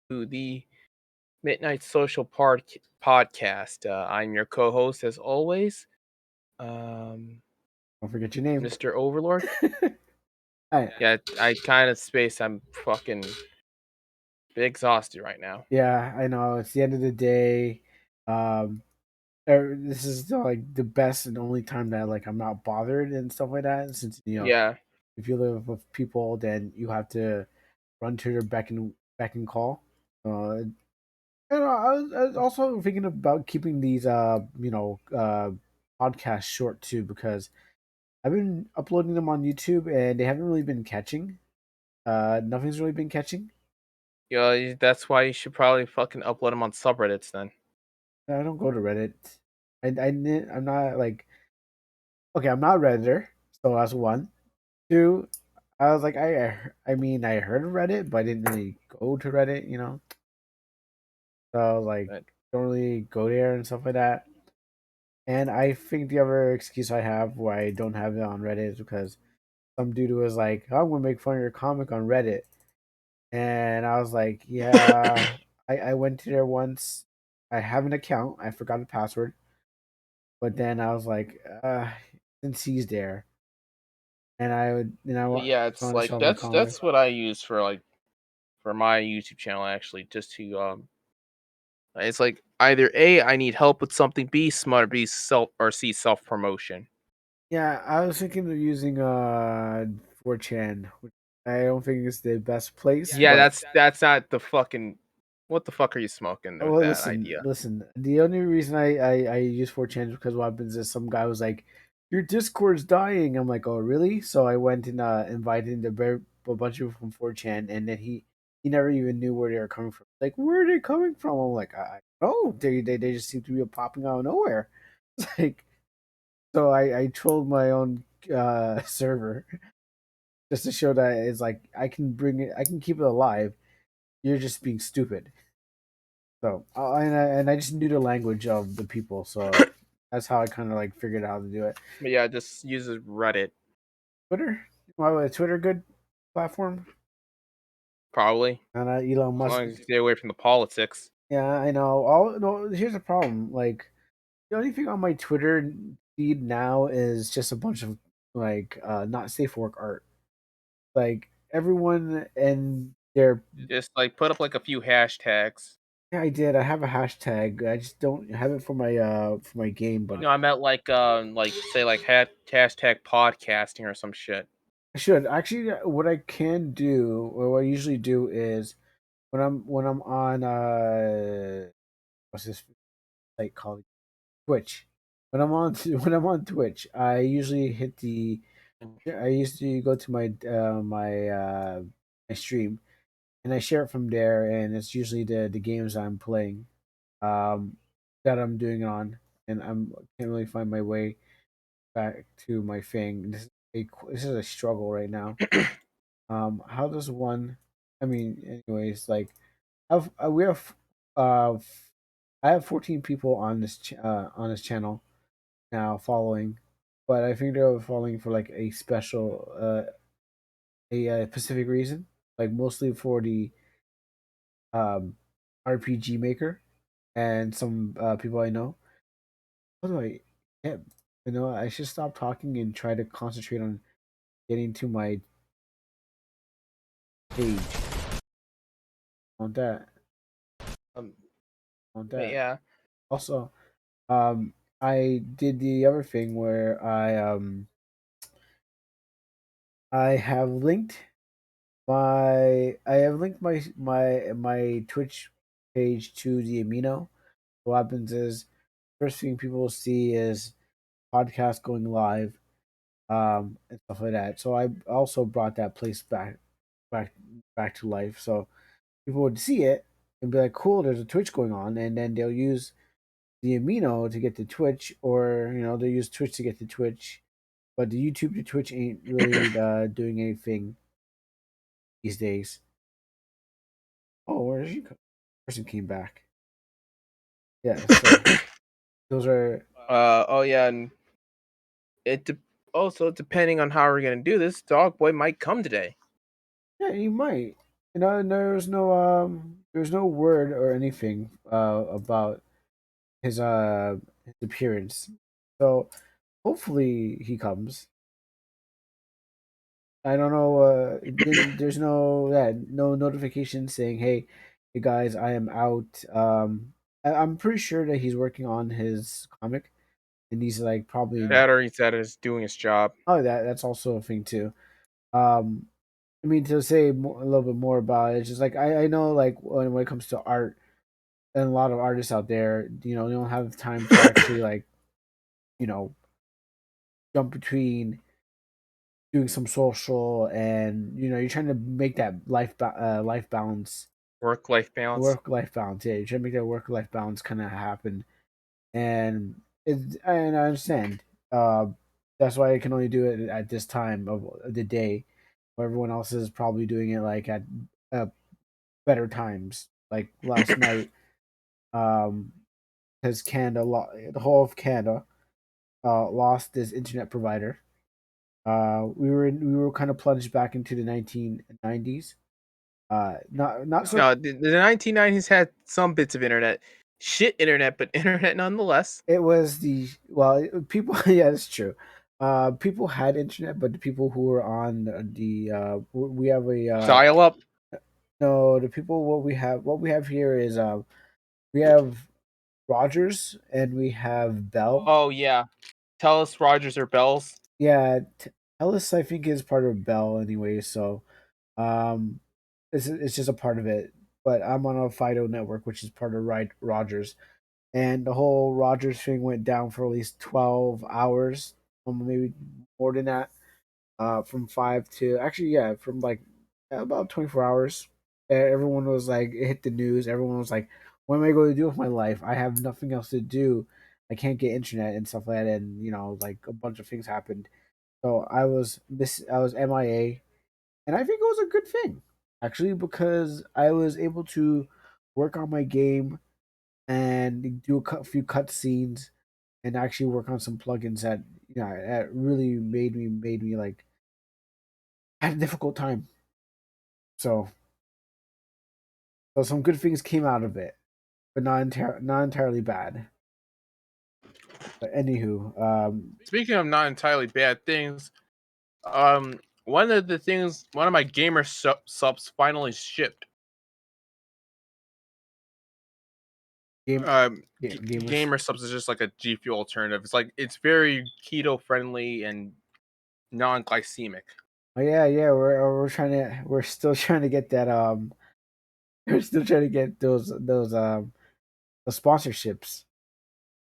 to the Midnight Social Podcast. I'm your co-host, as always, Don't forget your name. Mr. Overlord. I, Yeah, I kind of space. I'm fucking exhausted right now. yeah, I know. It's the end of the day. Um, this is like the best and only time that like I'm not bothered and stuff like that. Since Yeah, if you live with people, then you have to run to their beck and call. I was also thinking about keeping these podcasts short too because I've been uploading them on YouTube and they haven't really been catching. Nothing's really been catching. that's why you should probably fucking upload them on subreddits then. I don't go to Reddit. I'm not like okay. I'm not a redditor, so that's one. Two, I was like I mean I heard of Reddit, but I didn't really go to Reddit. So I was like But don't really go there and stuff like that. And I think the other excuse I have why I don't have it on Reddit is because some dude was like, oh, "I'm gonna make fun of your comic on Reddit," and I was like, "Yeah." I went to there once. I have an account. I forgot the password. But then I was like, since he's there, and I would, yeah, just it's wanted to like show my comic. that's what I use for my YouTube channel actually, just to it's like either A, I need help with something, B, smart, B, C, self promotion. Yeah, I was thinking of using 4chan, which I don't think is the best place. Yeah, But that's not the fucking. What the fuck are you smoking with well, that listen, idea? listen. The only reason I use 4chan is because what happens is some guy was like, "Your Discord's dying." I'm like, "Oh, really?" So I went and invited a bunch of people from 4chan, and then he never even knew where they were coming from. Like, where are they coming from? I'm like, I don't know. They just seem to be popping out of nowhere. It's like, so I trolled my own server just to show that it's like I can bring it, I can keep it alive. You're just being stupid. So and I just knew the language of the people, so that's how I kind of like figured out how to do it. But yeah, just uses Reddit Twitter, why was Twitter a good platform? probably, And Elon as Musk. long as you stay away from the politics. Yeah, I know. All no. Here's the problem. Like the only thing on my Twitter feed now is just a bunch of like not safe for work art. Like everyone and their Just like put up like a few hashtags. yeah, I did. I have a hashtag. I just don't have it for my game, but No, I meant like say like hashtag podcasting or some shit. I should actually. What I can do, or what I usually do, is when I'm on what's this site called Twitch. When I'm on when I'm on Twitch, I usually hit the. I used to go to my stream and I share it from there, and it's usually the games I'm playing, um, that I'm doing it on, and I'm can't really find my way back to my thing. This is a struggle right now. How does one? I mean, anyways, like, we have I have 14 people on this channel now following, but I think they're following for like a special a specific reason, like mostly for the um RPG Maker and some people I know. How do I? Yeah, I should stop talking and try to concentrate on getting to my page. On that, Um, on but that. yeah, Also, I did the other thing where I have linked my Twitch page to the Amino. What happens is first thing people will see is podcast going live, and stuff like that. So I also brought that place back back to life. So people would see it and be like, "Cool, there's a Twitch going on," and then they'll use the Amino to get to Twitch, or they'll use Twitch to get to Twitch. But the YouTube to Twitch ain't really doing anything these days. Oh, where did you go? Person came back. Yeah, so those are oh yeah, and also depending on how we're gonna do this, Dog Boy might come today. yeah, you might. And there's no there's no word or anything about his appearance. So hopefully he comes. I don't know. There's no no notification saying, hey guys, I am out." I'm pretty sure that he's working on his comic, and he's like probably That or he's at his doing his job. that's also a thing too. Um, I mean, to say more, a little bit more about it, it's just like I know like when it comes to art, and a lot of artists out there, they don't have time to actually like you know jump between doing some social, and you're trying to make that life balance, Work life balance. work life balance. Yeah, you're trying to make that work life balance kind of happen, and I understand. Uh, that's why I can only do it at this time of the day, where everyone else is probably doing it like at uh, better times. Like last night, um, because the whole of Canada, lost this internet provider. We were kind of plunged back into the 1990s. Not so. No, the 1990s had some bits of internet, shit internet, but internet nonetheless. It was people. Yeah, it's true. People had internet, but the people who were on we have a Dial up. no, the people what we have here is we have Rogers and we have Bell. Oh yeah, Telus, Rogers, or Bells. Yeah, Ellis I think is part of Bell anyway, so um, it's just a part of it. But I'm on a Fido network, which is part of Rogers, and the whole Rogers thing went down for at least 12 hours, maybe more than that. From 5 to actually, yeah, from like about 24 hours. Everyone was like, it hit the news. Everyone was like, "What am I going to do with my life? I have nothing else to do. I can't get internet and stuff like that." And like a bunch of things happened. So I was MIA, and I think it was a good thing actually because I was able to work on my game and do few cut scenes and actually work on some plugins that that really made me like had a difficult time. So some good things came out of it, but not entirely bad. But anywho, Speaking of not entirely bad things, one of my gamer subs finally shipped. game, gamers. Gamer subs is just like a G Fuel alternative. It's very keto friendly and non-glycemic. Oh yeah, yeah. We're still trying to get that. We're still trying to get the sponsorships.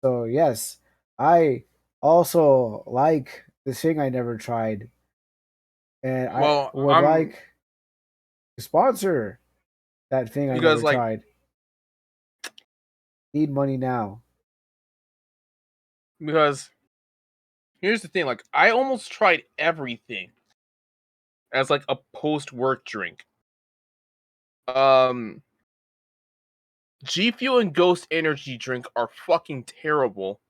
So yes, I also like the thing I never tried, and I Well, would I'm like to sponsor that thing I because never like tried. Need money now. because here's the thing, like I almost tried everything as like a post-work drink. Um G Fuel and Ghost Energy drink are fucking terrible.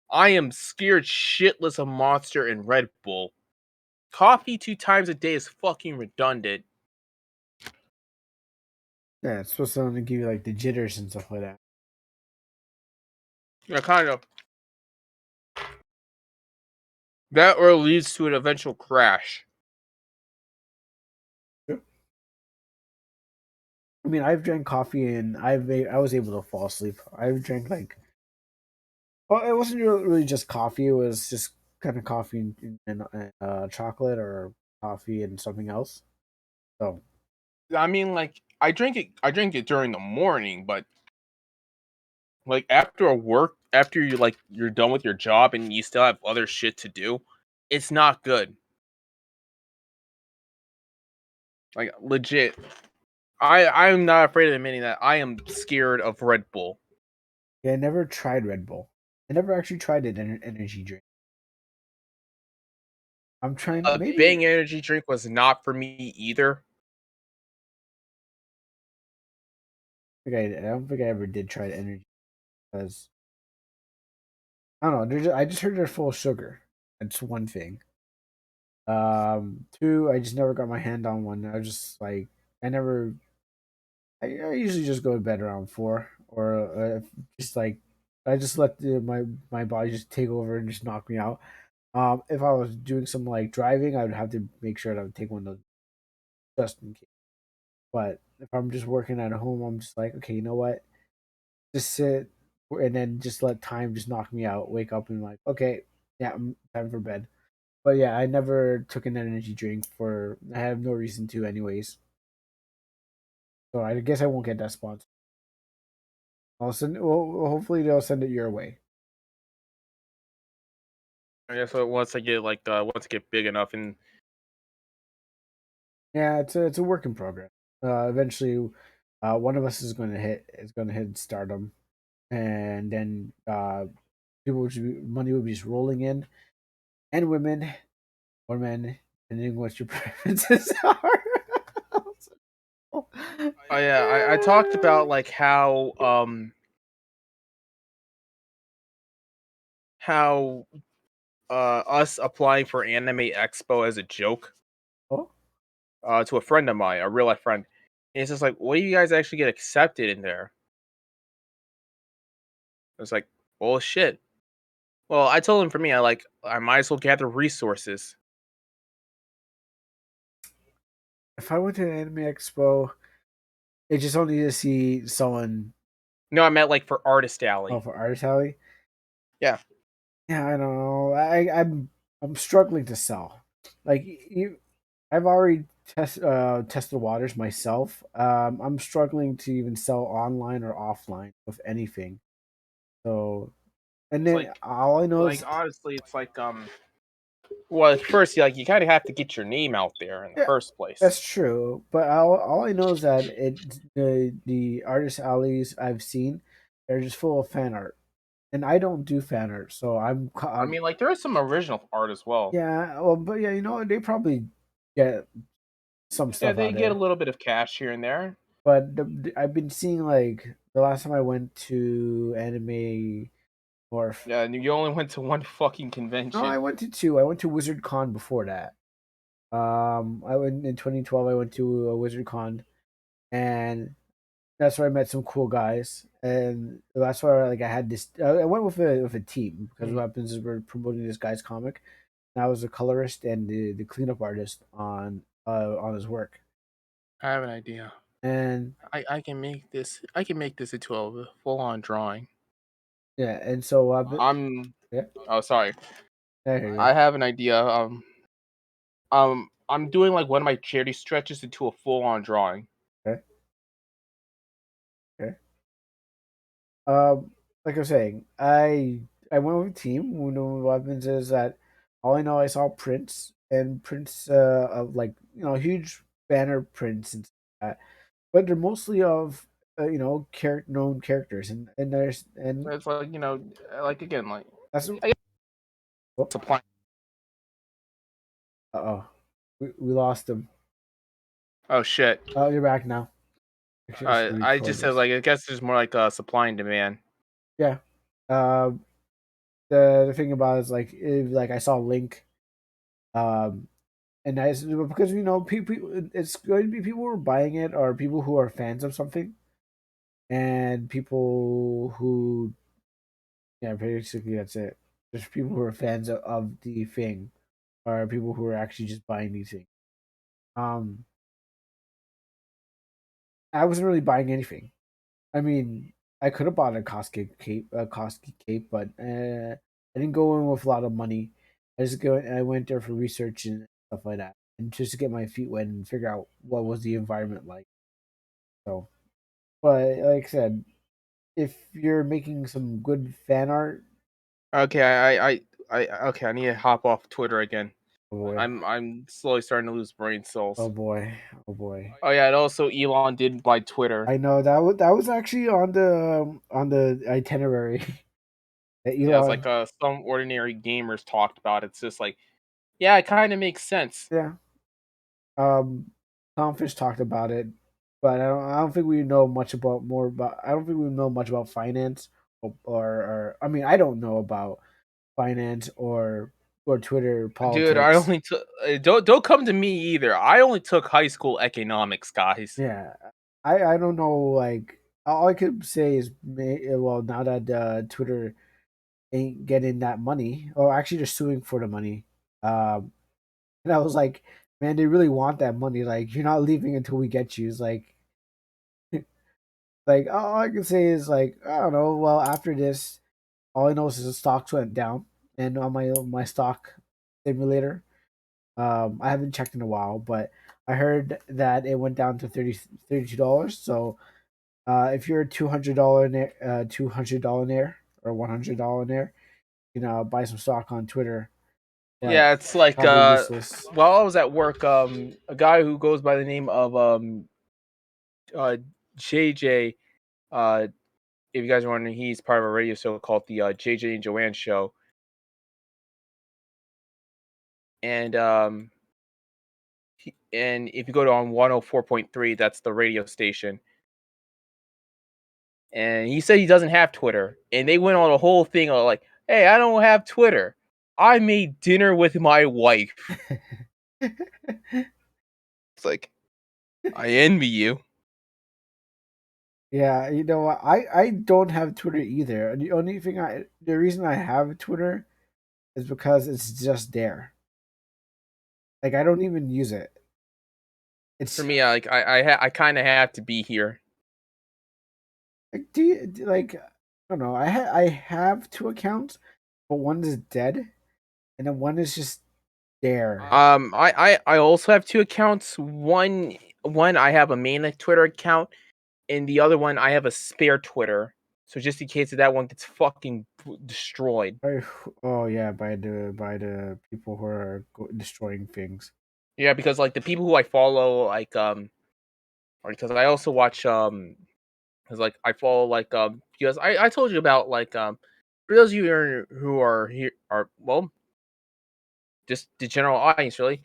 I am scared shitless of Monster and Red Bull. Coffee 2 times a day is fucking redundant. Yeah, it's supposed to only give you like the jitters and stuff like that. Yeah, kind of. That or leads to an eventual crash. Sure. I mean, I've drank coffee and I was able to fall asleep. I've drank like, well, it wasn't really just coffee. It was just kind of coffee and chocolate or coffee and something else. So I mean, like I drink it during the morning, but like after you're done with your job and you still have other shit to do, it's not good. Like legit. I'm not afraid of admitting that I am scared of Red Bull. yeah, I never tried Red Bull. I never actually tried an energy drink. I'm trying A maybe. Bang energy drink was not for me either. I don't think I ever did try the energy because I don't know. I just heard they're full of sugar. That's one thing. Two, I just never got my hand on one. I was just like, I never. I usually just go to bed around 4, or just like I just let my body just take over and just knock me out. If I was doing some like driving, I would have to make sure that I would take one of those just in case. But if I'm just working at home, I'm just like, okay, you know what? Just sit and then just let time just knock me out. Wake up and like, okay, yeah, time for bed. But yeah, I never took an energy drink for. I have no reason to, anyways. So I guess I won't get that sponsor. I'll send. Well, hopefully they'll send it your way. I guess once I get once I get big enough, and Yeah, it's a work in progress. Eventually, one of us is going to hit stardom, and then money will be just rolling in, and women or men, depending what your preferences are. oh yeah, I talked about like how us applying for Anime Expo as a joke Oh, to a friend of mine, a real life friend. And it's just like, what do you guys actually get accepted in there? It's like, well, shit. Well, I told him for me, I might as well gather resources. if I went to an anime expo, it just only to see someone. No, I meant like for Artist Oh, Alley. for artist alley. Yeah, Yeah, I don't know. I'm struggling to sell. Like you, I've already tested the waters myself. I'm struggling to even sell online or offline with anything. So, and it's then all I know is honestly, it's well, at first, you kind of have to get your name out there in the yeah, first place. that's true. But all I know is that the artist alleys I've seen, they're just full of fan art, and I don't do fan art, so I mean, like there is some original art as well. yeah. Well, but yeah, you know they probably get some Yeah, stuff they out get a there. little bit of cash here and there. But I've been seeing like the last time I went to anime Morph. Yeah, and you only went to one fucking No, I convention. went to two. I went to Wizard Con before that. I went in 2012. I went to a Wizard Con, and that's where I met some cool guys. And that's where like I had this. I went with a team because Hmm. what happens is we're promoting this guy's comic. And I was a colorist and the cleanup artist on his work. I have an idea. And I can make this. I can make this into a full on drawing. yeah, and so I'm. yeah, Oh, sorry. I hear you. I have an idea. I'm doing like one of my charity stretches into a full on drawing. Okay, okay. Um, like I was saying, I went with a team. What happens is that all I know I saw prints and prints of like huge banner prints and stuff like that, but they're mostly of known characters and there's and It's like like again, like that's I guess oh supply. oh we lost him. Oh shit. Oh, you're back now. Actually, I record just said this. like I guess there's more like supply and demand. Yeah. Um, the thing about it is like if, like I saw Link um and I because people it's going to be people who are buying it or people who are fans of something and people who yeah basically that's it. There's people who are fans of the thing or people who are actually just buying these things. Um, I wasn't really buying anything. I mean, I could have bought a Koski cape, but I didn't go in with a lot of money. I went there for research and stuff like that, and just to get my feet wet and figure out what was the environment like. So, but like I said, if you're making some good fan art, Okay, okay. I need to hop off Twitter again. oh boy, I'm slowly starting to lose brain oh cells. boy, oh boy. Oh yeah, and also Elon did buy Twitter. I know that was actually on the itinerary. That Yeah, it's Elon, like some ordinary gamers talked about. It's just like, yeah, it kind of makes sense. yeah. Tom Fish talked about it, but I don't think we know much about more about. I don't think we know much about finance or I mean I don't know about finance or Twitter Dude, I politics. only took don't come to me either. I only took high school economics, guys. Yeah, I don't know. Like all I could say is, well, now that Twitter ain't getting that money, or actually they're suing for the money. Um, and I was like, man, they really want that money. Like you're not leaving until we get you. It's like all I can say is like I don't know. Well, after this, all I know is the stocks went down, and on my stock simulator, I haven't checked in a while, but I heard that it went down to $32. So if you're a $200 nair or $100 nair, you know, buy some stock on Twitter, but Yeah, it's like probably useless. while I was at work, a guy who goes by the name of uh JJ, uh if you guys are wondering, he's part of a radio show called the JJ and Joanne show. And and if you go to on 104.3, that's the radio station. And he said he doesn't have Twitter. And they went on a whole thing of like, "Hey, I don't have Twitter. I made dinner with my wife." It's like, I envy you. Yeah, you know what? I don't have Twitter either. The reason I have Twitter is because it's just there. Like I don't even use it. For It's me, I kind of have to be here. like like I don't know. I have two accounts, but one is dead, and then one is just there. I also have two accounts. One I have a main Twitter account, and the other one I have a spare Twitter. So just in case that one gets fucking destroyed. Oh yeah, by the people who are destroying things. Yeah, because like the people who I follow, like or because I also watch because like I follow like because I told you about like for those of you who are here are well just the general audience really.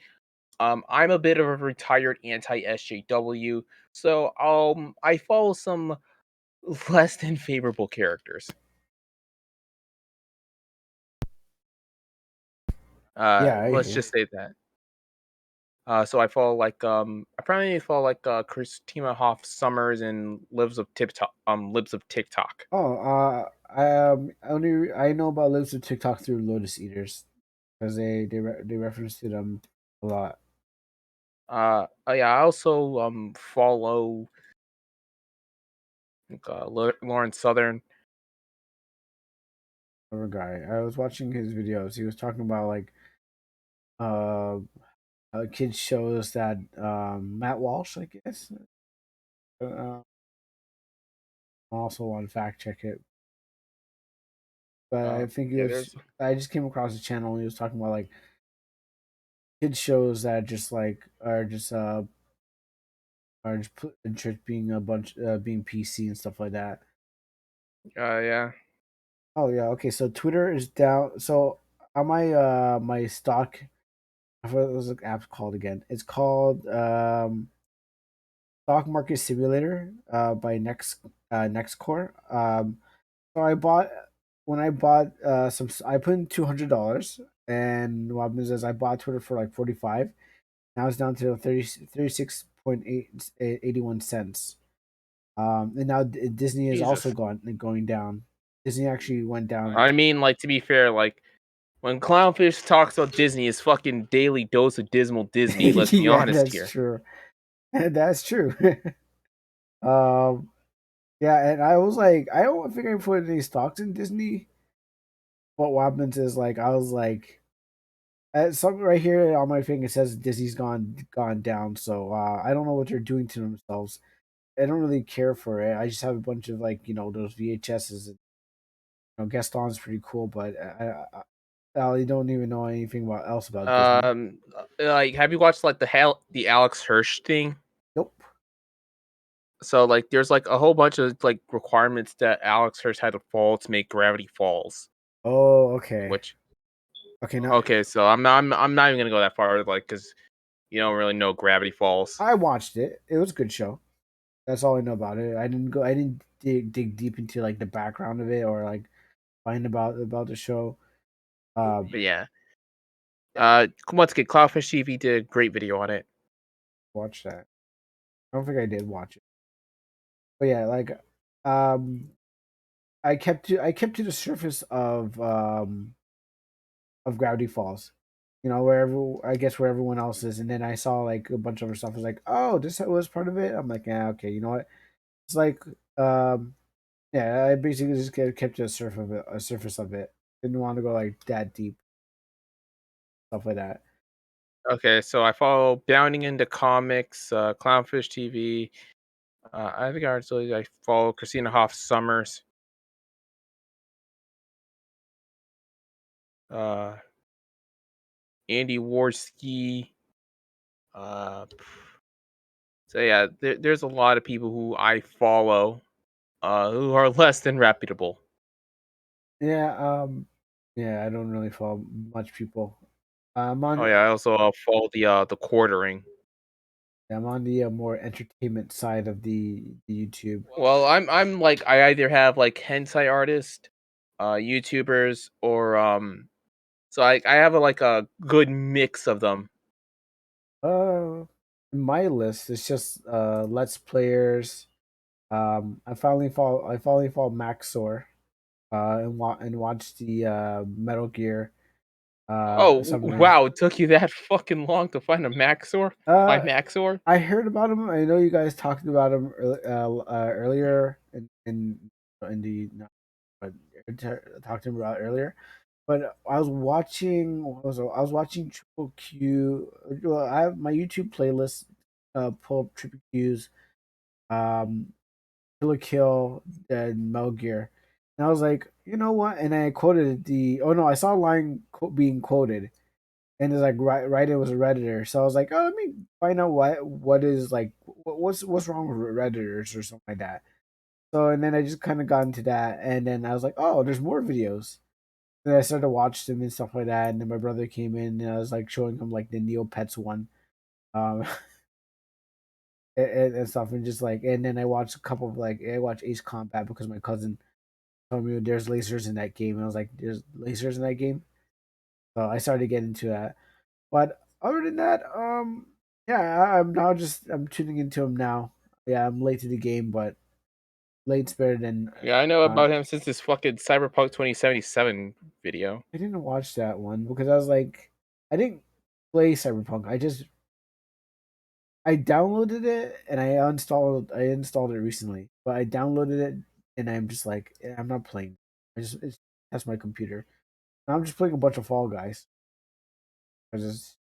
I'm a bit of a retired anti SJW, so I follow some less than favorable characters. Yeah, I Let's agree. just say that. So I follow like I probably follow like Christina Hoff Summers and Libs of TikTok. Oh, only I know about lives of TikTok through Lotus Eaters because they reference to them a lot. Oh yeah, I also follow like, Lauren Southern. Other guy, I was watching his videos. He was talking about like uh, kids shows that Matt Walsh, I guess. I also want to fact check it, but I think he Yeah, was. there's I just came across his channel and he was talking about like kids shows that just like are just being a bunch being PC and stuff like that. yeah. Oh yeah, okay. So Twitter is down. So on my stock, I forgot what was the app called again. It's called Stock Market Simulator by Next Core. So I bought when I bought I put in $200, and what happens is I bought Twitter for like 45. Now it's down to 36.81 cents. And now Disney is also Jesus. going down. Disney actually went down. I mean, like to be fair, like when Clownfish talks about Disney, is fucking daily dose of dismal Disney. Let's be Yeah, honest that's here. true. That's true. um, yeah, and I was like, I don't think I put any stocks in Disney. But what happens is like I was like, something right here on my thing it says Disney's gone down. So I don't know what they're doing to themselves. I don't really care for it. I just have a bunch of like those VHSs. And, Gaston's pretty cool, but I don't even know anything else about Disney. Like, have you watched like the Alex Hirsch thing? Nope. So like, there's like a whole bunch of like requirements that Alex Hirsch had to follow to make Gravity Falls. Oh, okay. Which Okay, now okay, so I'm not even gonna go that far, like, because you don't really know Gravity Falls. I watched it. It was a good show. That's all I know about it. I didn't dig deep into like the background of it or like find about the show. But yeah, once again, Cloudfish TV did a great video on it. Watch that. I don't think I did watch it. but yeah, like um I kept to the surface of Gravity Falls. You know, wherever I guess where everyone else is, and then I saw like a bunch of other stuff. I was like, oh, this was part of it. I'm like, yeah, okay, you know what? It's like, yeah, I basically just kept to a surface of it. Didn't want to go like that deep, stuff like that. Okay, so I follow Bounding into Comics, Clownfish TV. I think I follow Christina Hoff Summers, uh, Andy Warski. Uh, so yeah, there's a lot of people who I follow, who are less than reputable. Yeah, yeah, I don't really follow much people. Oh yeah, I also follow the quartering. I'm on the more entertainment side of the YouTube. Well, I'm like I either have like hentai artists, YouTubers, or so I have like a good mix of them. Uh, my list is just Let's Players. I finally followed Maxor. And watch the Metal Gear Oh submarine. wow, it took you that fucking long to find a Maxor? Uh, Find Maxor? I heard about him. I know you guys talked about him earlier in the no, but talked to him about earlier. But I was watching. I was watching Triple Q. Well, I have my YouTube playlist. Pull up Triple Q's. Um, Kill a Kill and Metal Gear. And I was like, you know what? And I quoted the. Oh no, I saw a line being quoted, and it's like right. It was a redditor. So I was like, oh, let me find out what is like what's wrong with redditors or something like that. So and then I just kind of got into that, and then I was like, oh, there's more videos. And I started to watch them and stuff like that. And then my brother came in, and I was like showing him like the Neopets one, um, and stuff, and just like, and then I watched a couple of like I watched Ace Combat because my cousin told me there's lasers in that game, and I was like, there's lasers in that game. So I started to get into that. But other than that, yeah, I'm now just I'm tuning into him now. Yeah, I'm late to the game, but late's better than. Yeah, I know Uh, about him since this fucking Cyberpunk 2077 video. I didn't watch that one because I was like, I didn't play Cyberpunk. I downloaded it and I installed it recently, but I downloaded it and I'm just like I'm not playing. That's my computer. And I'm just playing a bunch of Fall Guys. I just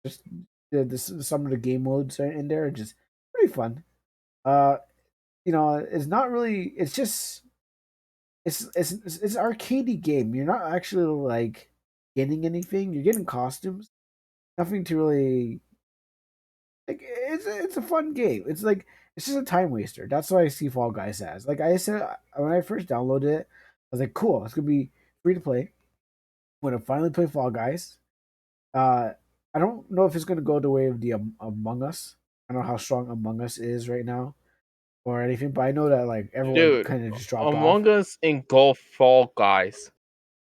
some of the game modes are in there are just pretty fun. Uh, you know, it's not really. It's just it's an arcadey game. You're not actually like getting anything. You're getting costumes. Nothing to really like. It's a fun game. It's like it's just a time waster. That's what I see Fall Guys as. Like I said when I first downloaded it, I was like, cool. It's gonna be free to play. When I finally play Fall Guys, uh, I don't know if it's gonna go the way of the Among Us. I don't know how strong Among Us is right now or anything, but I know that like everyone Dude, kind of just dropped off. Among Us engulf Fall Guys.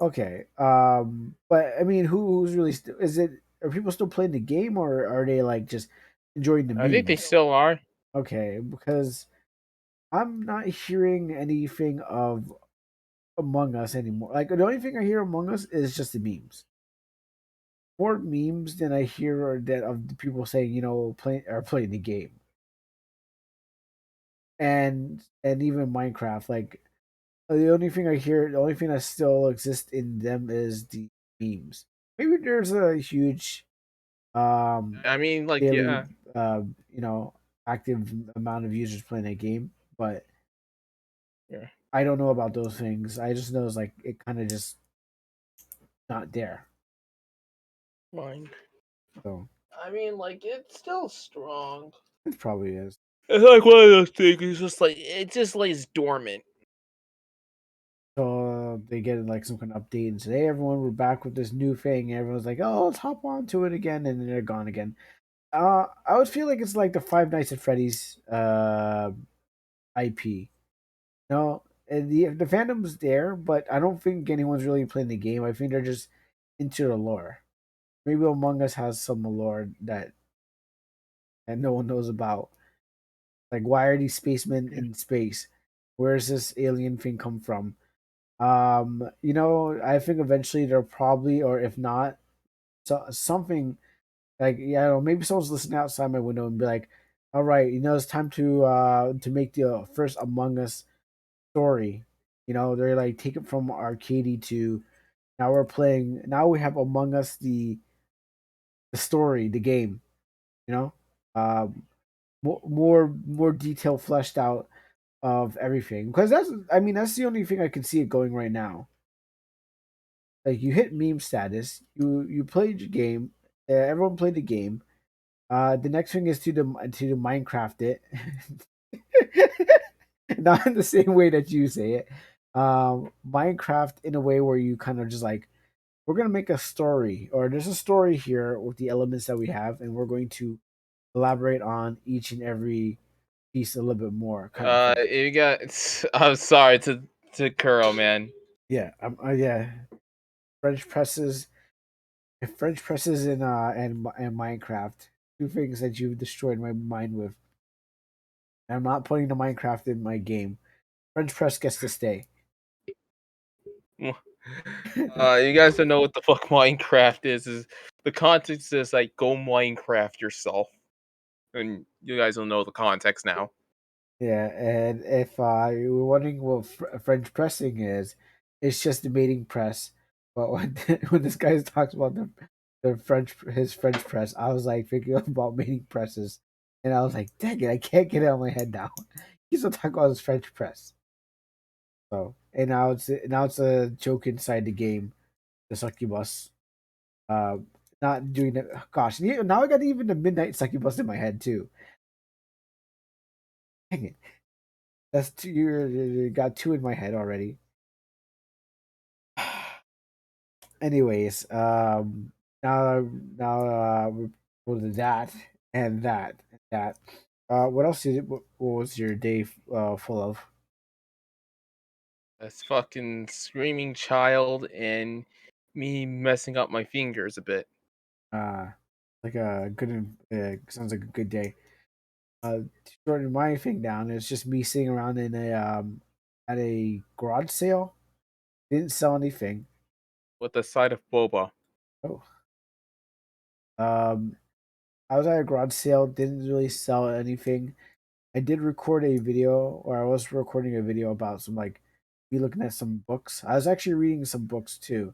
Okay. But I mean, who's really is it? Are people still playing the game, or are they like just enjoying the I think they memes? still are. Okay, because I'm not hearing anything of Among Us anymore. Like the only thing I hear Among Us is just the memes. More memes than I hear or that of the people saying playing the game, and even Minecraft. Like the only thing I hear, the only thing that still exists in them is the memes. Maybe there's a huge um I mean, like, daily yeah. uh you know active amount of users playing that game, but Yeah, I don't know about those things. I just know it's like it kind of just not there. mine. So I mean, like, it's still strong. it probably is. It's like one of those things. It's just like it just lays dormant. So they get like some kind of update and say, "Hey, everyone, we're back with this new thing." And everyone's like, "Oh, let's hop onto it again," and then they're gone again. I would feel like it's like the Five Nights at Freddy's IP. No, and the fandom's there, but I don't think anyone's really playing the game. I think they're just into the lore. Maybe Among Us has some lore that no one knows about. Like, why are these spacemen in space? Where's this alien thing come from? I think eventually they'll probably, or if not, something like, yeah, maybe someone's listening outside my window and be like, all right, it's time to make the first Among Us story. They're like, take it from arcadey to now we're playing. Now we have Among Us the story, the game. You know, um, more detail fleshed out of everything, because that's the only thing I can see it going right now. Like, you hit meme status, you played your game, everyone played the game. The next thing is to Minecraft it, not in the same way that you say it. Minecraft in a way where you kind of just like, we're gonna make a story, or there's a story here with the elements that we have, and we're going to elaborate on each and every piece a little bit more, kind of thing. You got. I'm sorry to Kuro, man. Yeah, yeah. French presses, French presses, and Minecraft, two things that you've destroyed my mind with. I'm not putting the Minecraft in my game. French press gets to stay. You guys don't know what the fuck Minecraft is. Is the context is like go Minecraft yourself, and you guys don't know the context now. Yeah, and if you were wondering what French pressing is, it's just the mating press. But when when this guy talks about his French press, I was like thinking about mating presses, and I was like, dang it, I can't get it out of my head now. He's still talking about his French press. So, and now it's a joke inside the game, the succubus. Uh, not doing it. Gosh, now I got even the midnight succubus in my head too. Dang it, that's two. You got two in my head already. Anyways, now we'll do that and that and that. What else did it? What was your day full of? This fucking screaming child and me messing up my fingers a bit. Uh, like a good, sounds like a good day. To shorten my thing down, it's just me sitting around in a at a garage sale. Didn't sell anything. With the side of boba. Oh, um, I was at a garage sale. Didn't really sell anything. I did record a video, or I was recording a video about some like me looking at some books. I was actually reading some books too.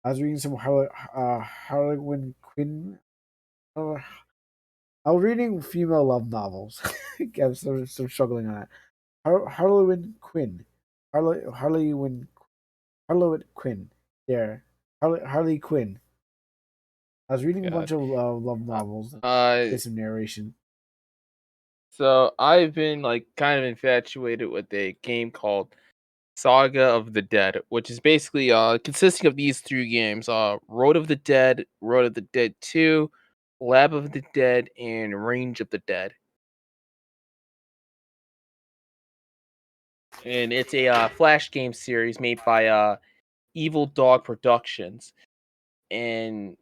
I was reading some Harlequin Quinn. Uh, I was reading female love novels. I'm so struggling on that. Harlequin Quinn, Harley Quinn. There, Harley Quinn. I was reading a bunch God. of love novels. Uh, Get some narration. so I've been like kind of infatuated with a game called Saga of the Dead, which is basically consisting of these three games: Road of the Dead, Road of the Dead 2, Lab of the Dead, and Range of the Dead. And it's a flash game series made by Evil Dog Productions, and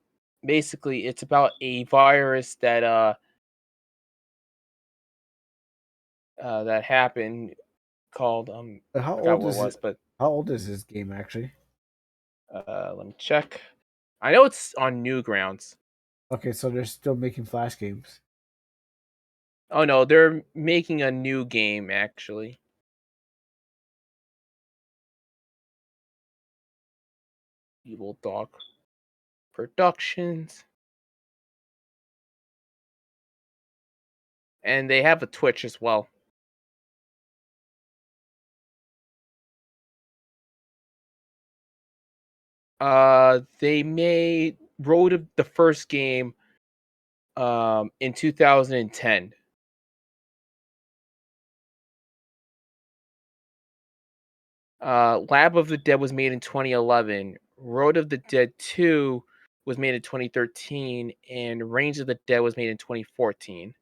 basically it's about a virus that happened called How forgot old what it is was, it? but How old is this game actually? let me check. I know it's on Newgrounds. Okay, so they're still making flash games. Oh no, they're making a new game actually. Evil Dog Productions, and they have a Twitch as well. They made wrote the first game in 2010. Lab of the Dead was made in 2011. Road of the Dead 2 was made in 2013, and Range of the Dead was made in 2014.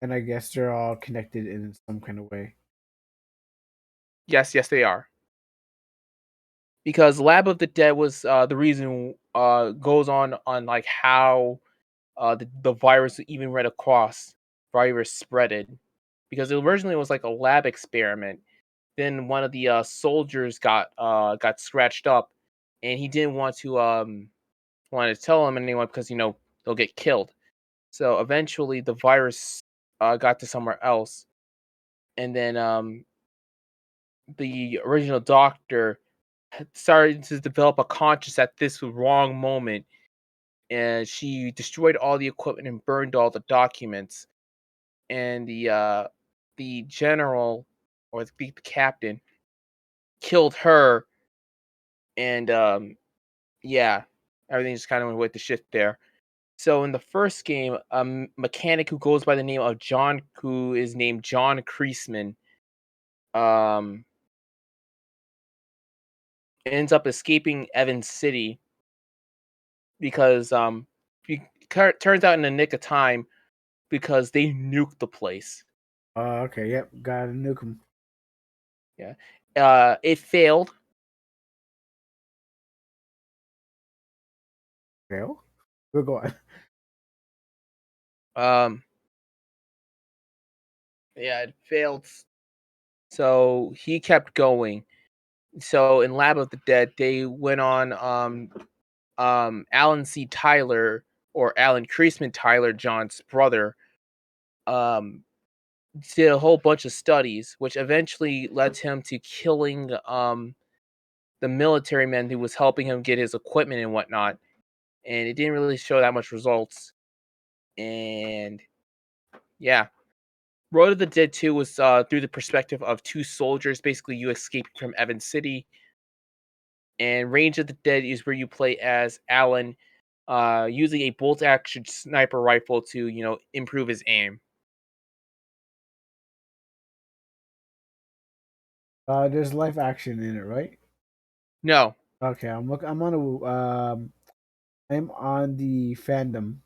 And I guess they're all connected in some kind of way. Yes, yes, they are. Because Lab of the Dead was the reason goes on like how the virus even read across virus spreaded because it originally was like a lab experiment. Then one of the soldiers got scratched up, and he didn't want to tell him anyone because they'll get killed. So eventually, the virus got to somewhere else, and then the original doctor had started to develop a conscience at this wrong moment, and she destroyed all the equipment and burned all the documents. And the general or the captain killed her, and yeah, everything just kind of went with the shit there. So in the first game, a mechanic who goes by the name of John, who is named John Kreisman, um, ends up escaping Evans City because he turns out in the nick of time because they nuked the place. Okay, yep, gotta nuke him. Yeah, it failed. Fail? We'll go on. Um, yeah, it failed. So he kept going. So in Lab of the Dead, they went on Alan C. Tyler or Alan Kreisman Tyler, John's brother, um, did a whole bunch of studies, which eventually led him to killing the military man who was helping him get his equipment and whatnot. And it didn't really show that much results. And yeah, Road of the Dead 2 was through the perspective of two soldiers, basically you escaping from Evans City. And Range of the Dead is where you play as Alan, using a bolt action sniper rifle to, improve his aim. There's live action in it, right? No, Okay, I'm on I'm on the fandom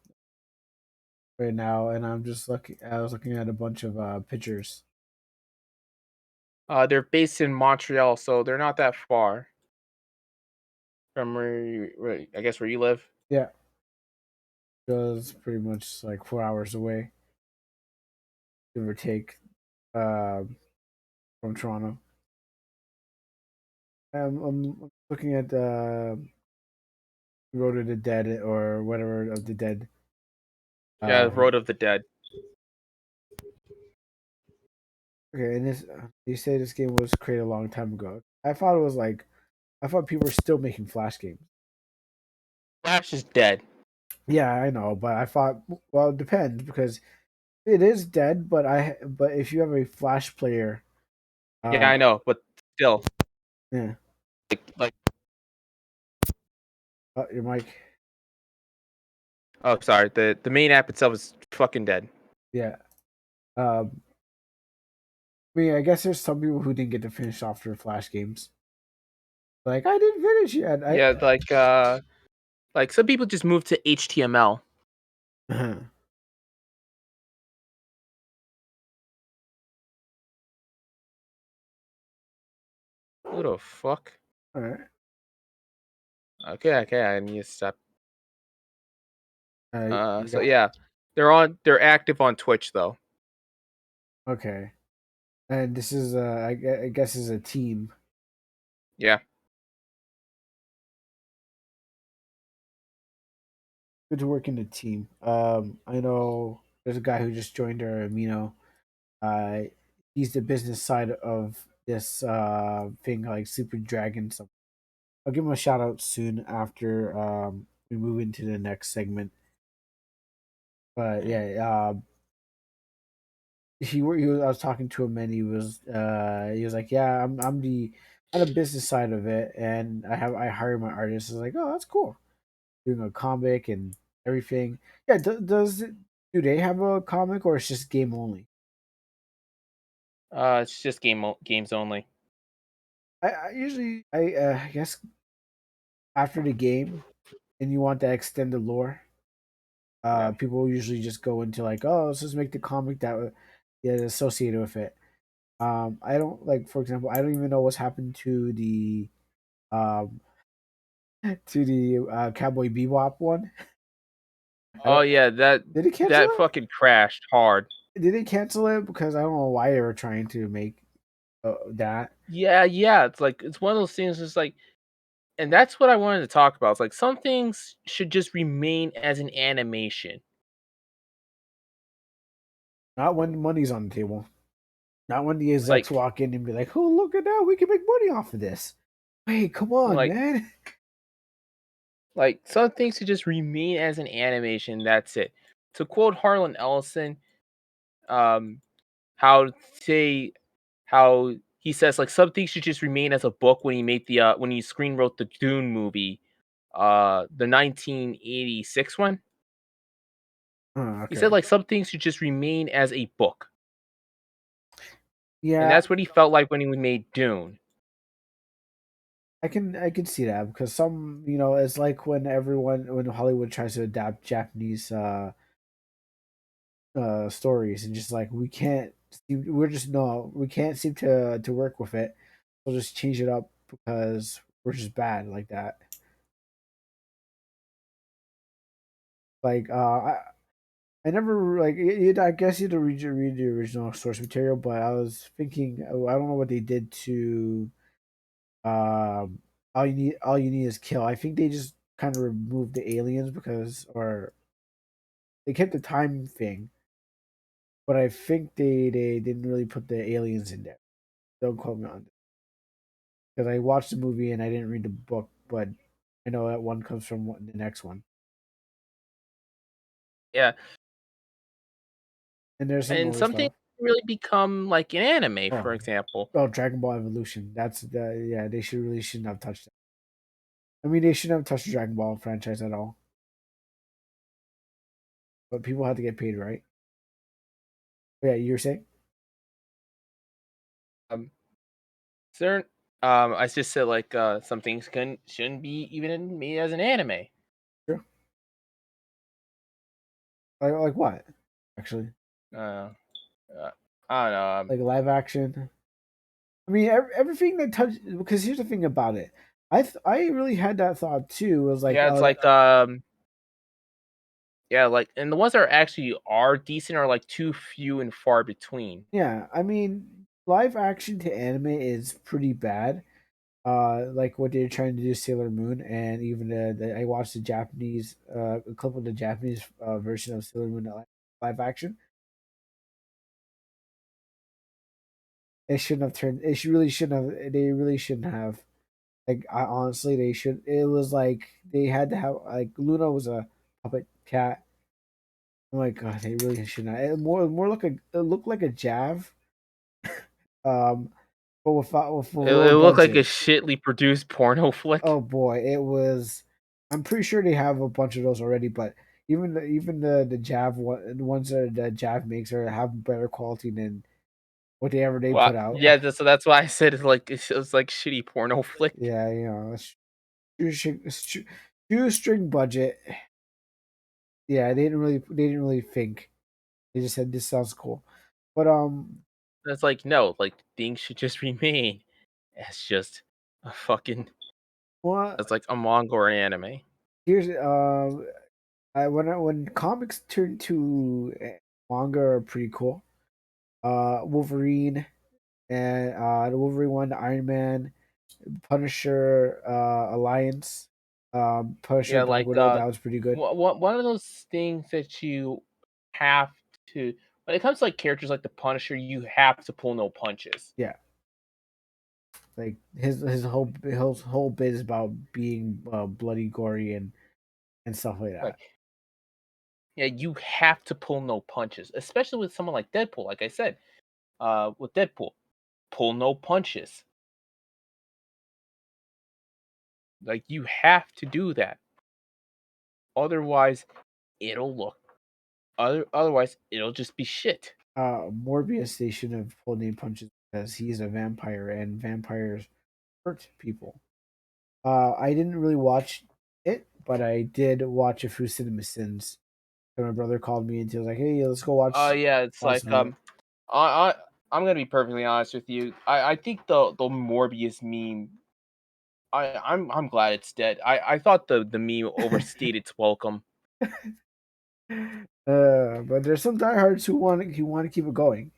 right now, and I'm just looking. I was looking at a bunch of pictures. they're based in Montreal, so they're not that far from I guess where you live. Yeah, it was pretty much like 4 hours away, give or take, uh, from Toronto. I'm looking at Road of the Dead or whatever of the Dead. Yeah, Um, Road of the Dead. okay, and this you say this game was created a long time ago. I thought people were still making Flash games. Flash is dead. Yeah, I know, but I thought well, it depends because it is dead. But if you have a Flash player, Yeah, um, I know, but still, yeah, like your mic, oh, sorry, the main app itself is fucking dead. yeah. Um, I mean, I guess there's some people who didn't get to finish off their Flash games. Like I didn't finish yet. Yeah, like some people just move to HTML. Uh-huh. Who the fuck? All right. Okay, I need to stop. You So got yeah, they're active on Twitch though. okay. And this is I guess is a team. Yeah. Good to work in a team. I know there's a guy who just joined our Amino. Uh, he's the business side of this thing like Super Dragon. So I'll give him a shout out soon after we move into the next segment. But Mm. yeah, he was, I was talking to him and he was like, yeah, I'm the business side of it, and I hire my artists. I was like, oh, that's cool, doing a comic and everything. Yeah, do they have a comic or it's just game only? It's just games only. I usually I guess after the game and you want to extend the lore, Yeah. people usually just go into like, oh, let's just make the comic that yeah associated with it. I don't like, for example, I don't even know what's happened um to the Cowboy Bebop one. I Oh don't. yeah, that Did it cancel that it? fucking crashed hard. did they cancel it? Because I don't know why they were trying to make that. Yeah. It's like it's one of those things. It's like, and that's what I wanted to talk about. It's like some things should just remain as an animation. Not when money's on the table. Not when the execs Like walk in and be like, "Oh, look at that! We can make money off of this." Wait, come on, like man. some things should just remain as an animation. That's it. To quote Harlan Ellison, um, how say how he says like some things should just remain as a book when he made the when he screen wrote the Dune movie, the 1986 one. Oh, He said okay. like some things should just remain as a book, and Yeah, that's what he felt like when he made Dune. I can see that because some it's like when Hollywood tries to adapt Japanese stories and just like we're just no we can't seem to work with it. We'll just change it up because we're just bad like that. Like I never like I guess you had to read the original source material, but I was thinking I don't know what they did to all you need is kill. I think they just kind of removed the aliens because or they kept the time thing, but I think they didn't really put the aliens in there. Don't quote me on it because I watched the movie and I didn't read the book, but I know that one comes from the next one, Yeah, and there's some and other some things stuff. really become like an anime, for Oh, example. oh, Dragon Ball Evolution. Yeah. They shouldn't have touched it. I mean, they shouldn't have touched the Dragon Ball franchise at all. But people had to get paid, right? Yeah, you were saying? Um, certain I just said like some things can shouldn't be even made as an anime. Sure. Like what? Actually, Uh, I don't know. like live action. I mean, everything that touched. Because here's the thing about it. I really had that thought too. It was like, Yeah, it's like yeah, like and the ones that actually are decent are like too few and far between. yeah. I mean, live action to anime is pretty bad. Like what they're trying to do, Sailor Moon, and even I watched the Japanese a clip of the Japanese version of Sailor Moon live action. It shouldn't have turned. It should, really shouldn't have. They really shouldn't have. Like honestly, they should. It was like they had to have like Luna was a puppet cat. Oh my god, they really should not. More like it looked like a Jav, um, but with a It lower looked like a budget. shitly produced porno flick. Oh boy, it was. I'm pretty sure they have a bunch of those already, but even the Jav the ones that the Jav makes are have better quality than whatever they Well, put out. yeah, so that's why I said it was like shitty porno flick. Yeah, shoestring budget. Yeah, they didn't really think. They just said this sounds cool, but It's like no, like things should just remain as just a fucking well, as like a manga or an anime. here's when comics turn to manga are pretty cool. Wolverine and the Wolverine one, the Iron Man, Punisher, Alliance, Punisher Yeah, Black like Widow. That was pretty good. one of those things that you have to when it comes to like characters like the Punisher, you have to pull no punches. Yeah, like his whole bit is about being bloody, gory, and stuff like that. Like yeah, you have to pull no punches, especially with someone like Deadpool. Like I said, with Deadpool, pull no punches. Like you have to do that. Otherwise, it'll look. Otherwise, it'll just be shit. Morbius they shouldn't have pulled any punches because he's a vampire and vampires hurt people. I didn't really watch it, but I did watch a few cinema sins. So my brother called me and he was like, "Hey, let's go Yeah, it's watch like some of it." I I'm gonna be perfectly honest with you. I think the Morbius meme. I'm glad it's dead. I thought the meme overstayed its welcome. But there's some diehards who want to keep it going.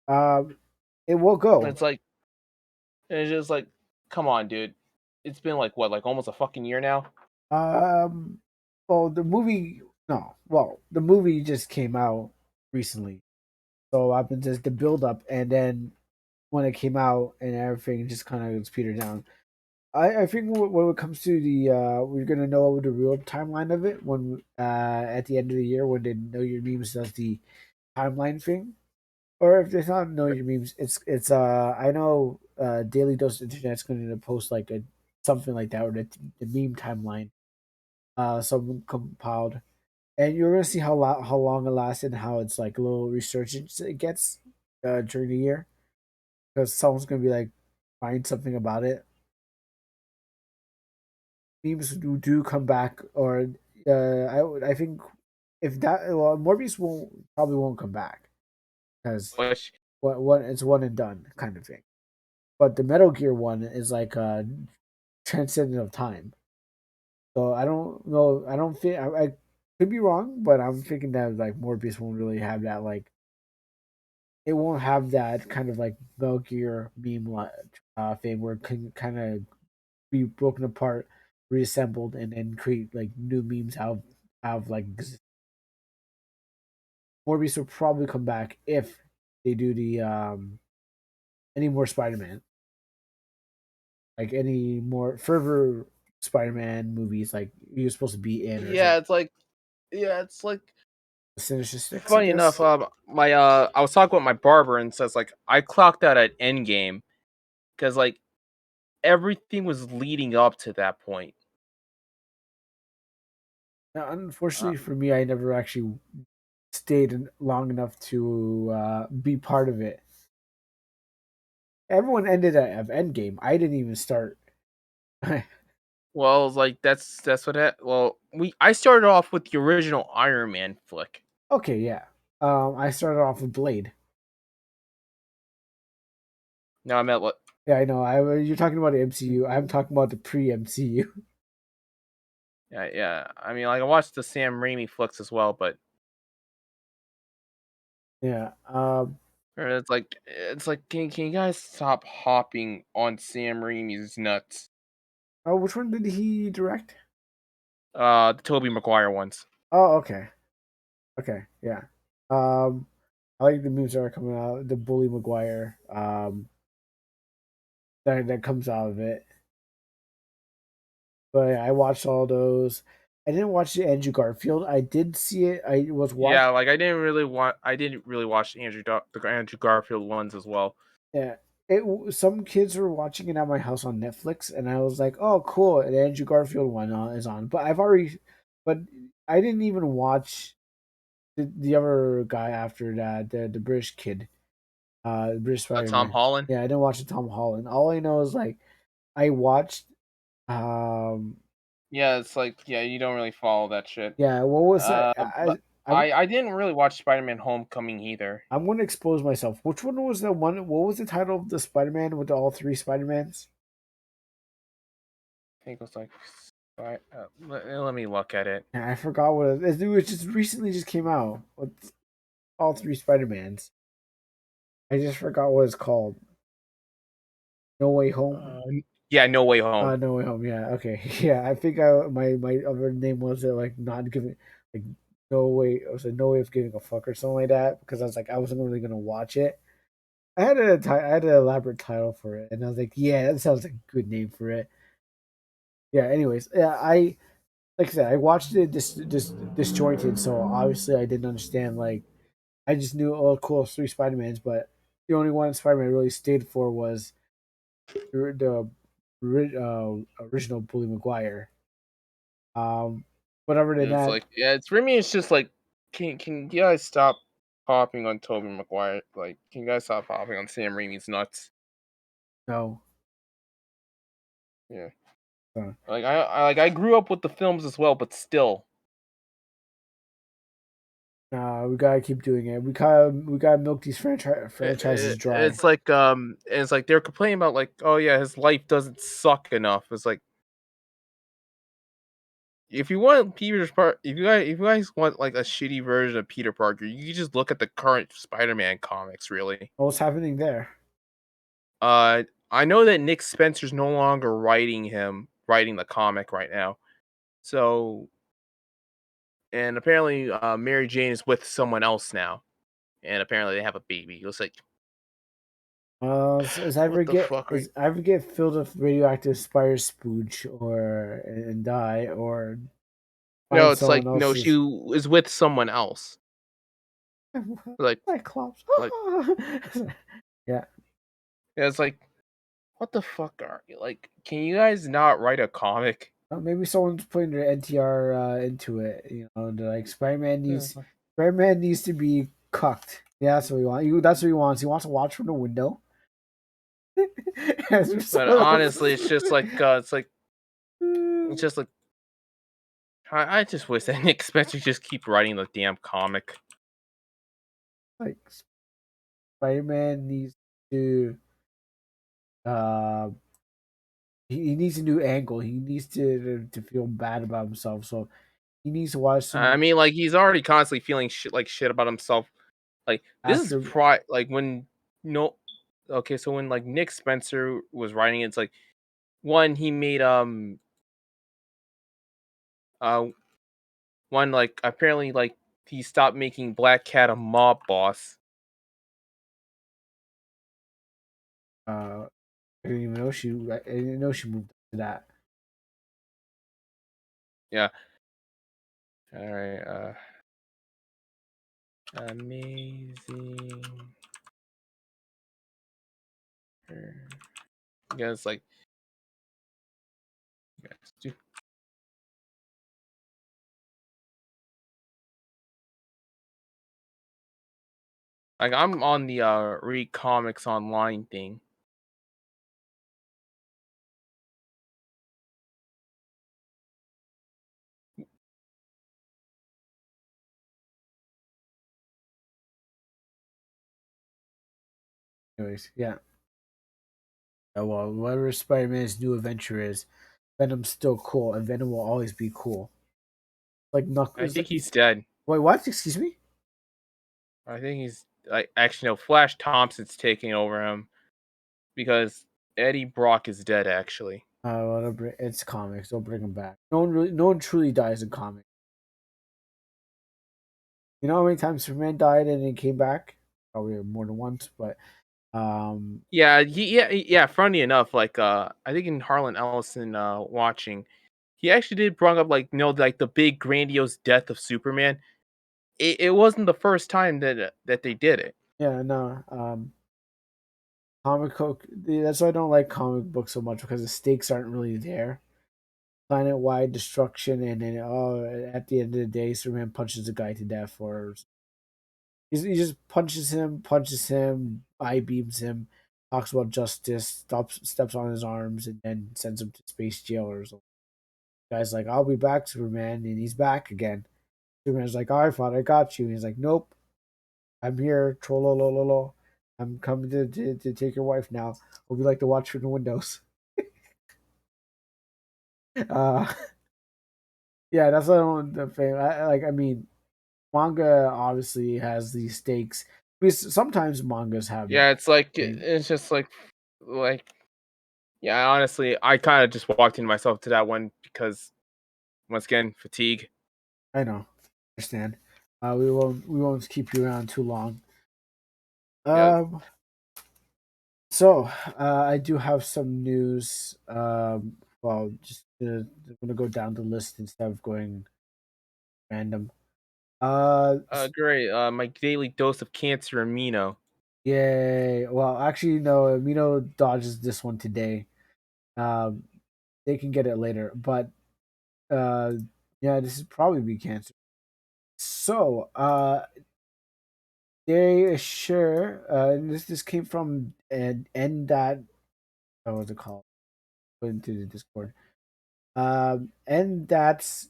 Um, it will go. It's like it's just like, come on, dude. It's been like what, like almost a fucking year now. Um, well, the movie no, well, the movie just came out recently, so I've been just the build up, and then when it came out and everything just kind of petered down. I think when it comes to the we're gonna know the real timeline of it when at the end of the year when the Know Your Memes does the timeline thing. Or if it's not know your memes, it's I know Daily Dose Internet's going to post like a something like that or the meme timeline, something compiled, and you're gonna see how long it lasts and how it's like a little resurgence it gets during the year because someone's gonna be like find something about it. Memes do come back, or I think if that well Morbius won't probably won't come back because Which what it's one and done kind of thing. But the Metal Gear one is like transcendent of time. So I don't know. I don't think I could be wrong, but I'm thinking that like Morbius won't really have that like it won't have that kind of like Metal Gear meme thing where it can kind of be broken apart, reassembled, and then create like new memes out of like Morbius will probably come back if they do the any more Spider Man, like any more further Spider-Man movies, like you're supposed to be in or yeah, something. it's like yeah, it's like Sinister Six, I funny enough. guess. My I was talking with my barber and says like I clocked out at Endgame because like everything was leading up to that point. Now, Uh, unfortunately for me, I never actually stayed long enough to be part of it. Everyone ended at Endgame. I didn't even start. well, like that's what well we I started off with the original Iron Man flick. Okay, yeah. I started off with Blade. Now I'm at what? Yeah, I know. You're talking about the MCU. I'm talking about the pre-MCU. Yeah, yeah. I mean, like I watched the Sam Raimi flicks as well, but Yeah. it's like can you guys stop hopping on Sam Raimi's nuts? Oh, which one did he direct? The Tobey Maguire ones. Oh, okay. Okay, yeah. Um, I like the memes that are coming out. The Bully Maguire. That comes out of it. But yeah, I watched all those. I didn't watch the Andrew Garfield. I did see it. I was watch. Yeah, like I didn't really watch the Andrew Garfield ones as well. Yeah, some kids were watching it at my house on Netflix, and I was like, "Oh, cool!" The Andrew Garfield one is on. But but I didn't even watch the other guy after that, the British kid, the British Spider Tom Man. Holland. Yeah, I didn't watch the Tom Holland. All I know is like I watched. Um, Yeah, it's like yeah, you don't really follow that shit. yeah, what was that? But I'm I didn't really watch Spider-Man: Homecoming either. I'm going to expose myself. Which one was the one? What was the title of the Spider Man with all three Spider Mans? I think it was like let me look at it. I forgot what it was. Just recently just came out with all three Spider Mans. I just forgot what it's called. No Way Home. Uh, yeah, No Way Home. No Way Home. Yeah. Okay. Yeah. I think my other name was like not giving like no way. It was a no way of giving a fuck or something like that because I was like I wasn't really gonna watch it. I had an elaborate title for it, and I was like, yeah, that sounds like a good name for it. Yeah. Anyways, yeah, I like I said, I watched it disjointed, so obviously I didn't understand. Like, I just knew, oh, cool, it's three Spider Mans, but the only one Spider Man really stayed for was original Bully Maguire. Um, but other than And it's that, like yeah, it's for me. It's just like can you guys stop hopping on Tobey Maguire? Like, can you guys stop hopping on Sam Raimi's nuts? no. Yeah, Uh, like I grew up with the films as well, but still, we gotta keep doing it. We gotta milk these franchises dry. it's like they're complaining about like, oh yeah, his life doesn't suck enough. It's like if you want Peter's part, if you guys want like a shitty version of Peter Parker, you can just look at the current Spider-Man comics. Really, What's happening there? uh, I know that Nick Spencer's no longer writing the comic right now. So, and apparently, Mary Jane is with someone else now, and apparently they have a baby. It was like, Is what the fuck? I ever get filled with radioactive spire spooge or and die or No, find it's someone like no, she else's is with someone else. Like, Cyclops. like, Yeah, yeah, it's like, what the fuck are you like? Can you guys not write a comic? maybe someone's putting their NTR into it. You know, they're like Yeah. Spider Man needs to be cucked. Yeah, that's what he wants. That's what he wants. He wants to watch from the window. As But someone else- honestly, it's just like I just wish that Nick Spencer just keep writing the damn comic. like Spider Man needs to uh he needs a new angle. He needs to feel bad about himself. So he needs to watch I some mean, like he's already constantly feeling shit about himself. Like this is after like when no, okay, so when like Nick Spencer was writing it, it's like one he made uh one like apparently like he stopped making Black Cat a mob boss. I didn't even know I didn't know she moved to that. Yeah. All right. Amazing. Yeah, it's like yeah, like I'm on the read comics online thing. Anyways, yeah. Oh, well, whatever Spider Man's new adventure is, Venom's still cool, and Venom will always be cool. Like I Knuckles. think he's dead. Wait, what? Excuse me. I think he's like actually no. Flash Thompson's taking over him because Eddie Brock is dead. Actually, It's comics. Don't bring him back. No one truly dies in comics. You know how many times Superman died and then came back? Probably more than once, but um, yeah, yeah. Funny enough, like I think in Harlan Ellison watching, he actually did bring up like like the big grandiose death of Superman. It wasn't the first time that they did it. yeah, no, comic book. That's why I don't like comic books so much because the stakes aren't really there. Planet wide destruction, and then at the end of the day, Superman punches the guy to death, or he just punches him, eye beams him, talks about justice, steps on his arms, and then sends him to space jail or something. The guy's like, "I'll be back, Superman," and he's back again. Superman's like, "All right, father, I got you." And he's like, "Nope, I'm here, trollolololo. I'm coming to take your wife now. Would you like to watch from the windows?" Uh, yeah, that's what I don't the thing. I mean, manga obviously has these stakes because sometimes mangas have Yeah, it's like things. it's just like yeah. Honestly, I kind of just walked into myself to that one because once again, fatigue. I know, understand. We won't keep you around too long. Yeah, Um, so I do have some news. Well, I'm gonna go down the list instead of going random. Uh, great. My daily dose of cancer amino. Yay! Well, actually, no. Mino dodges this one today. Um, they can get it later, but uh, yeah, this is probably be cancer. So, they sure. This came from an end that what was it called? Put into the Discord. And that's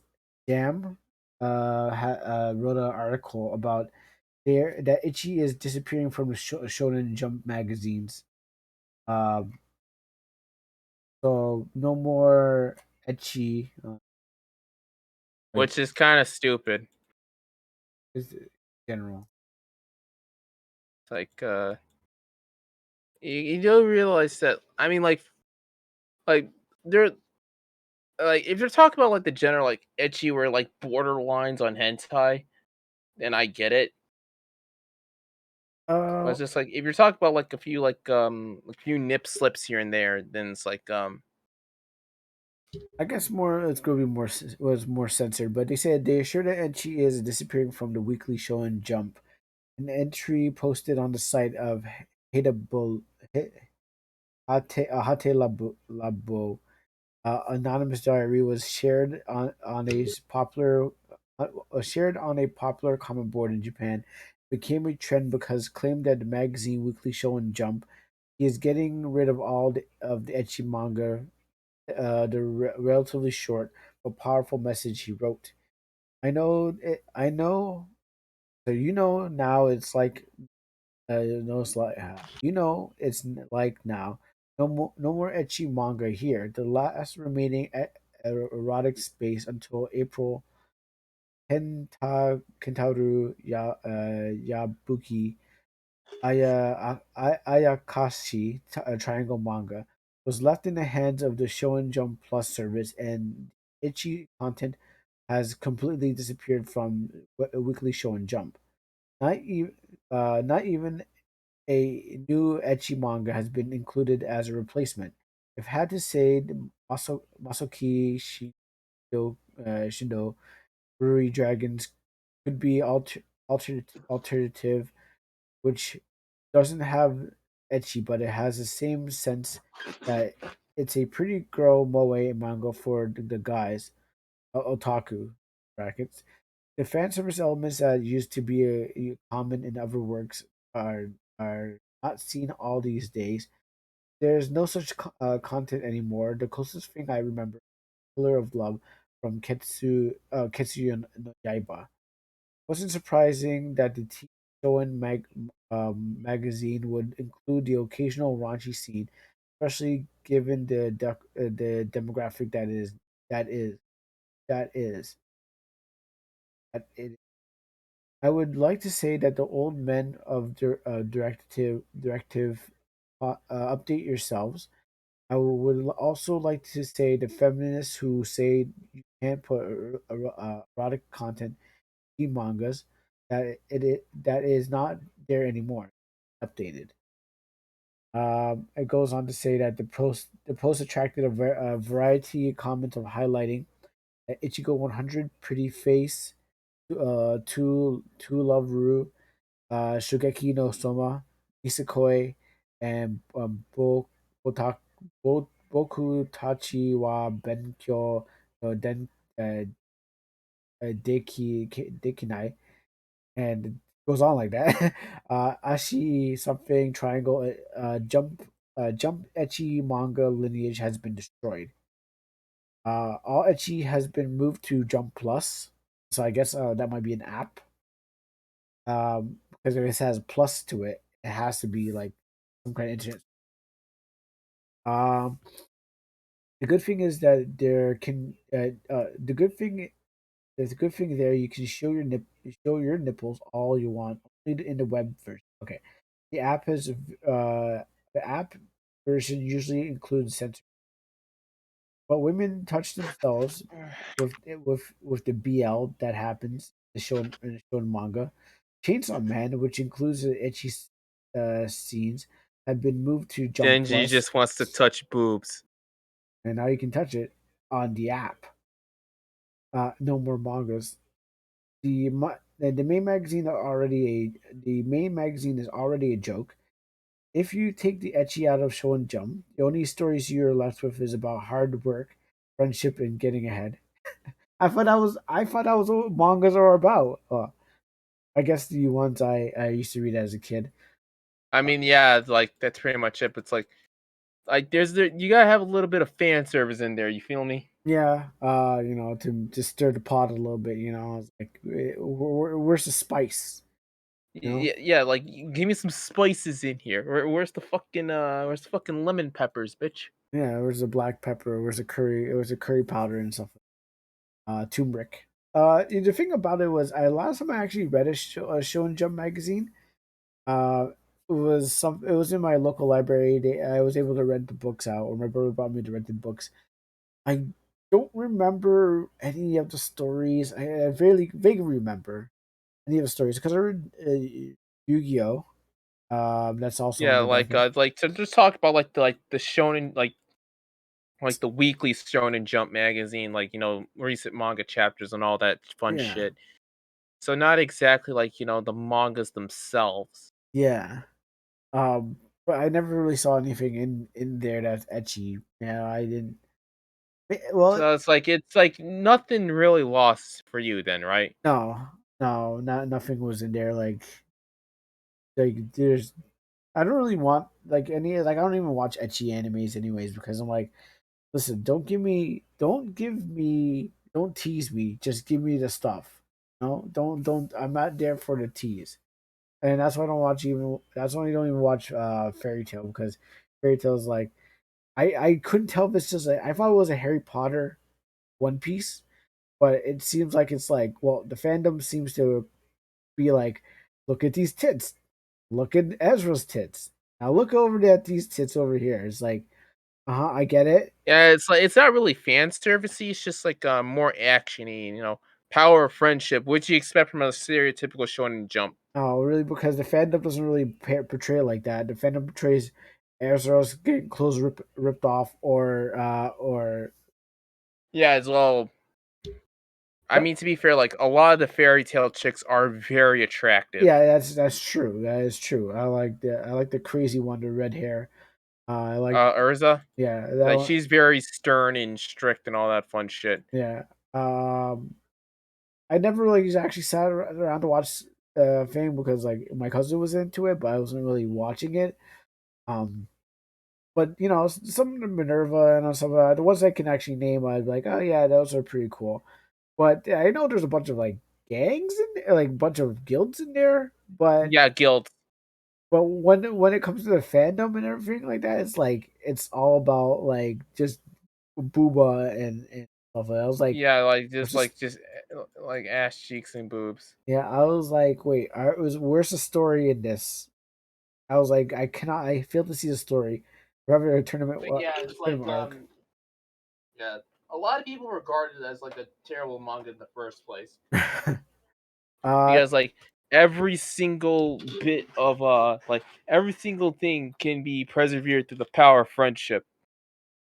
Jam. Wrote an article about there that Ecchi is disappearing from the Shonen Jump magazines. Um, so no more Ecchi. like which is kind of stupid. is general. It's like you don't realize that. I mean, like they're like if you're talking about like the general like etchy or like borderlines on hentai, then I get it. But Uh, it's just like if you're talking about like a few nip slips here and there, then it's like I guess more it's going to be more was more censored, but they said they assured that Enchi is disappearing from the weekly show and Jump. An entry posted on the site of Hateable Hate Labo anonymous diary was shared on a popular shared on a popular comment board in Japan. Became a trend because claimed that the magazine Weekly Show and Jump he is getting rid of of the ecchi manga. The relatively short but powerful message he wrote. I know it. I know. So you know now it's like no, it's like like now. No more ecchi manga here. The last remaining erotic space until April. Kentaru Yabuki Ayakashi Triangle Manga was left in the hands of the Shonen Jump Plus service, and Ichi content has completely disappeared from Weekly Shonen Jump. Not even a new ecchi manga has been included as a replacement. If had to say, the Masoki Shindo Brewery Dragons could be alternative, which doesn't have ecchi, but it has the same sense that it's a pretty girl moe manga for the guys, otaku brackets. The fan service elements that used to be common in other works are are not seen all these days. There's no such content anymore. The closest thing I remember, Pillar of Love from Ketsu no Yaiba. Wasn't surprising that the TV show and magazine would include the occasional raunchy scene, especially given the demographic that is that is that it. I would like to say that the old men of directive update yourselves. I would also like to say the feminists who say you can't put erotic content in mangas that is not there anymore. Updated. It goes on to say that the post attracted a variety of comments of highlighting Ichigo 100 pretty face, two love Ru, Shugeki no Soma, Isekoi, and Botak, Boku Tachi wa Benkyo no Dekinai, and it goes on like that. Ashi something triangle jump ecchi manga lineage has been destroyed. All ecchi has been moved to Jump Plus, so I guess that might be an app. Because if it has plus to it, it has to be like some kind of internet. Um, the good thing is that there can the good thing there you can show your nipples all you want only in the web version. Okay, the app has the app version usually includes censor, but women touch themselves with the BL that happens in the shown manga. Chainsaw Man, which includes the ecchi scenes, have been moved to Jump Denji Plus, just wants to touch boobs. and now you can touch it on the app. No more mangas. The main magazine is already a joke. If you take the ecchi out of Shonen Jump, the only stories you're left with is about hard work, friendship, and getting ahead. I thought that was what mangas are about. I guess the ones I used to read as a kid. I mean, yeah, like that's pretty much it. But it's like there's you gotta have a little bit of fan service in there. You feel me? Yeah, to just stir the pot a little bit. I was like, where's the spice? You know, Yeah, yeah. Like give me some spices in here. Where's the fucking lemon peppers, bitch? yeah, where's the black pepper? Where's the curry? It was a curry powder and stuff. Turmeric. The thing about it was, I last time I actually read a Show and Jump magazine. Uh, it was in my local library. I was able to rent the books out, or my brother brought me the rented books. I don't remember any of the stories. I vaguely remember any of the stories because I read Yu-Gi-Oh. That's also on Yeah, the Death. like to just talk about like the shonen like the weekly Shonen Jump magazine, like recent manga chapters and all that fun Yeah, shit. So not exactly like the mangas themselves. yeah. But I never really saw anything in there that's etchy. Yeah, I didn't. Well, So it's like nothing really lost for you then, right? no, no, not nothing was in there. There's. I don't really want like any like I don't even watch etchy animes anyways because I'm like, listen, don't tease me. Just give me the stuff. No, don't. I'm not there for the tease, and that's why I don't watch even. That's why I don't even watch Fairy Tale because Fairy Tale is like I couldn't tell if it's just I thought it was a Harry Potter One Piece, but it seems like it's like well the fandom seems to be like, look at these tits, look at Ezra's tits. Now look over at these tits over here. It's like, I get it. Yeah, it's like it's not really fan servicey. It's just like more actiony, power of friendship. What you expect from a stereotypical Shonen Jump? Oh, really? Because the fandom doesn't really portray it like that. The fandom portrays Ezra's getting clothes ripped off, or Yeah, as well. I mean, to be fair, like a lot of the fairy tale chicks are very attractive. yeah, that's true. That is true. I like the crazy one, the red hair. I like Urza, yeah that like one. she's very stern and strict and all that fun shit. Yeah. I never really actually sat around to watch the thing because like my cousin was into it, but I wasn't really watching it. Um, but some of the Minerva and some of the ones I can actually name, I'd be like, oh yeah, those are pretty cool. But I know there's a bunch of like gangs in there, like a bunch of guilds in there. Yeah, guild. But when it comes to the fandom and everything like that, it's like it's all about like just booba and stuff. I was like, Yeah, what's this? just like ass cheeks and boobs. Yeah, I was like, wait, where's the story in this? I was like, I cannot. I fail to see the story. We're having a tournament. But yeah, it's Tournament arc. yeah, a lot of people regard it as like a terrible manga in the first place uh, because like every single bit of like every single thing can be persevered through the power of friendship.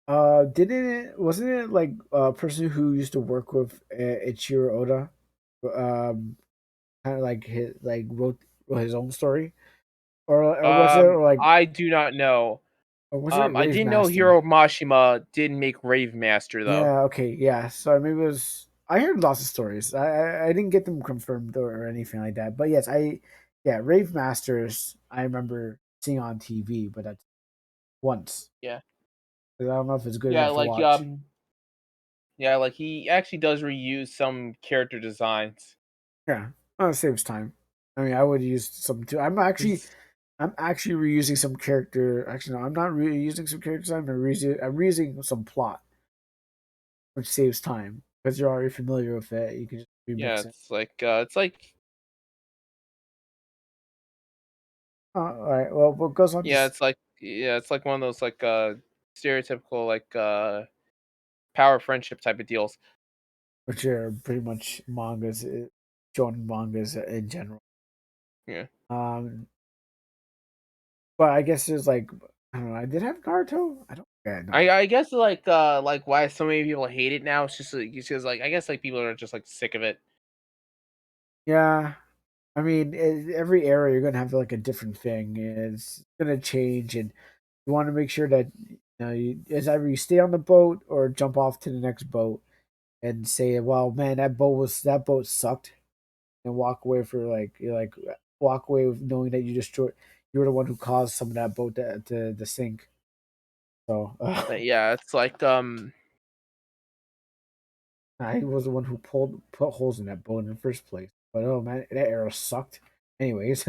didn't it? Wasn't it like a person who used to work with Ichiro Oda? Kind of like wrote his own story, or was it or like I do not know. or was it I Rave didn't know Master? Hiro Mashima didn't make Rave Master though. Yeah. Okay. Yeah. So maybe it was. I heard lots of stories. I didn't get them confirmed or anything like that. But yes, yeah, Rave Masters. I remember seeing on TV, but that's once. Yeah, 'Cause I don't know if it's good yeah, enough to watch. yeah, like he actually does reuse some character designs. Yeah. Oh, it saves time. I mean, I would use some too. I'm actually reusing some character. Actually, no, I'm not reusing some character design. I'm reusing some plot, which saves time because you're already familiar with it. You can just Yeah, remix it. it's like All right. Well, what goes on to it's like one of those like stereotypical like power friendship type of deals. which are pretty much mangas, shonen mangas in general. Yeah. Um, but I guess there's like I don't know. I did have Naruto. I don't. Yeah, no. I guess like why so many people hate it now. It's just like I guess like people are just like sick of it. Yeah, I mean, every era you're gonna have like a different thing. It's gonna change, and you want to make sure that it's either you stay on the boat or jump off to the next boat and say, "Well, man, that boat sucked," and walk away for like you like walk away with knowing that you were the one who caused some of that boat to sink. So But yeah, it's like I was the one who put holes in that boat in the first place. But oh man, that arrow sucked. Anyways,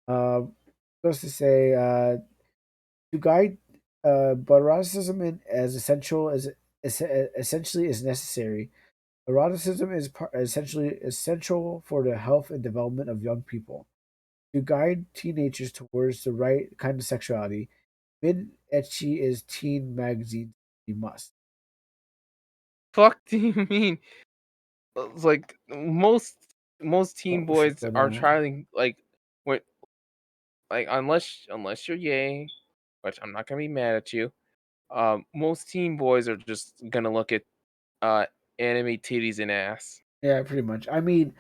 supposed to say to guide but eroticism as essential as essentially is necessary. Eroticism is essentially essential for the health and development of young people. To guide teenagers towards the right kind of sexuality, Mid Ecchi is teen magazine a must. Fuck do you mean? It's like most teen Oh, we should boys go are down it. trying like what like unless you're gay, which I'm not gonna be mad at you. Most teen boys are just gonna look at uh anime titties and ass. Yeah, pretty much. I mean,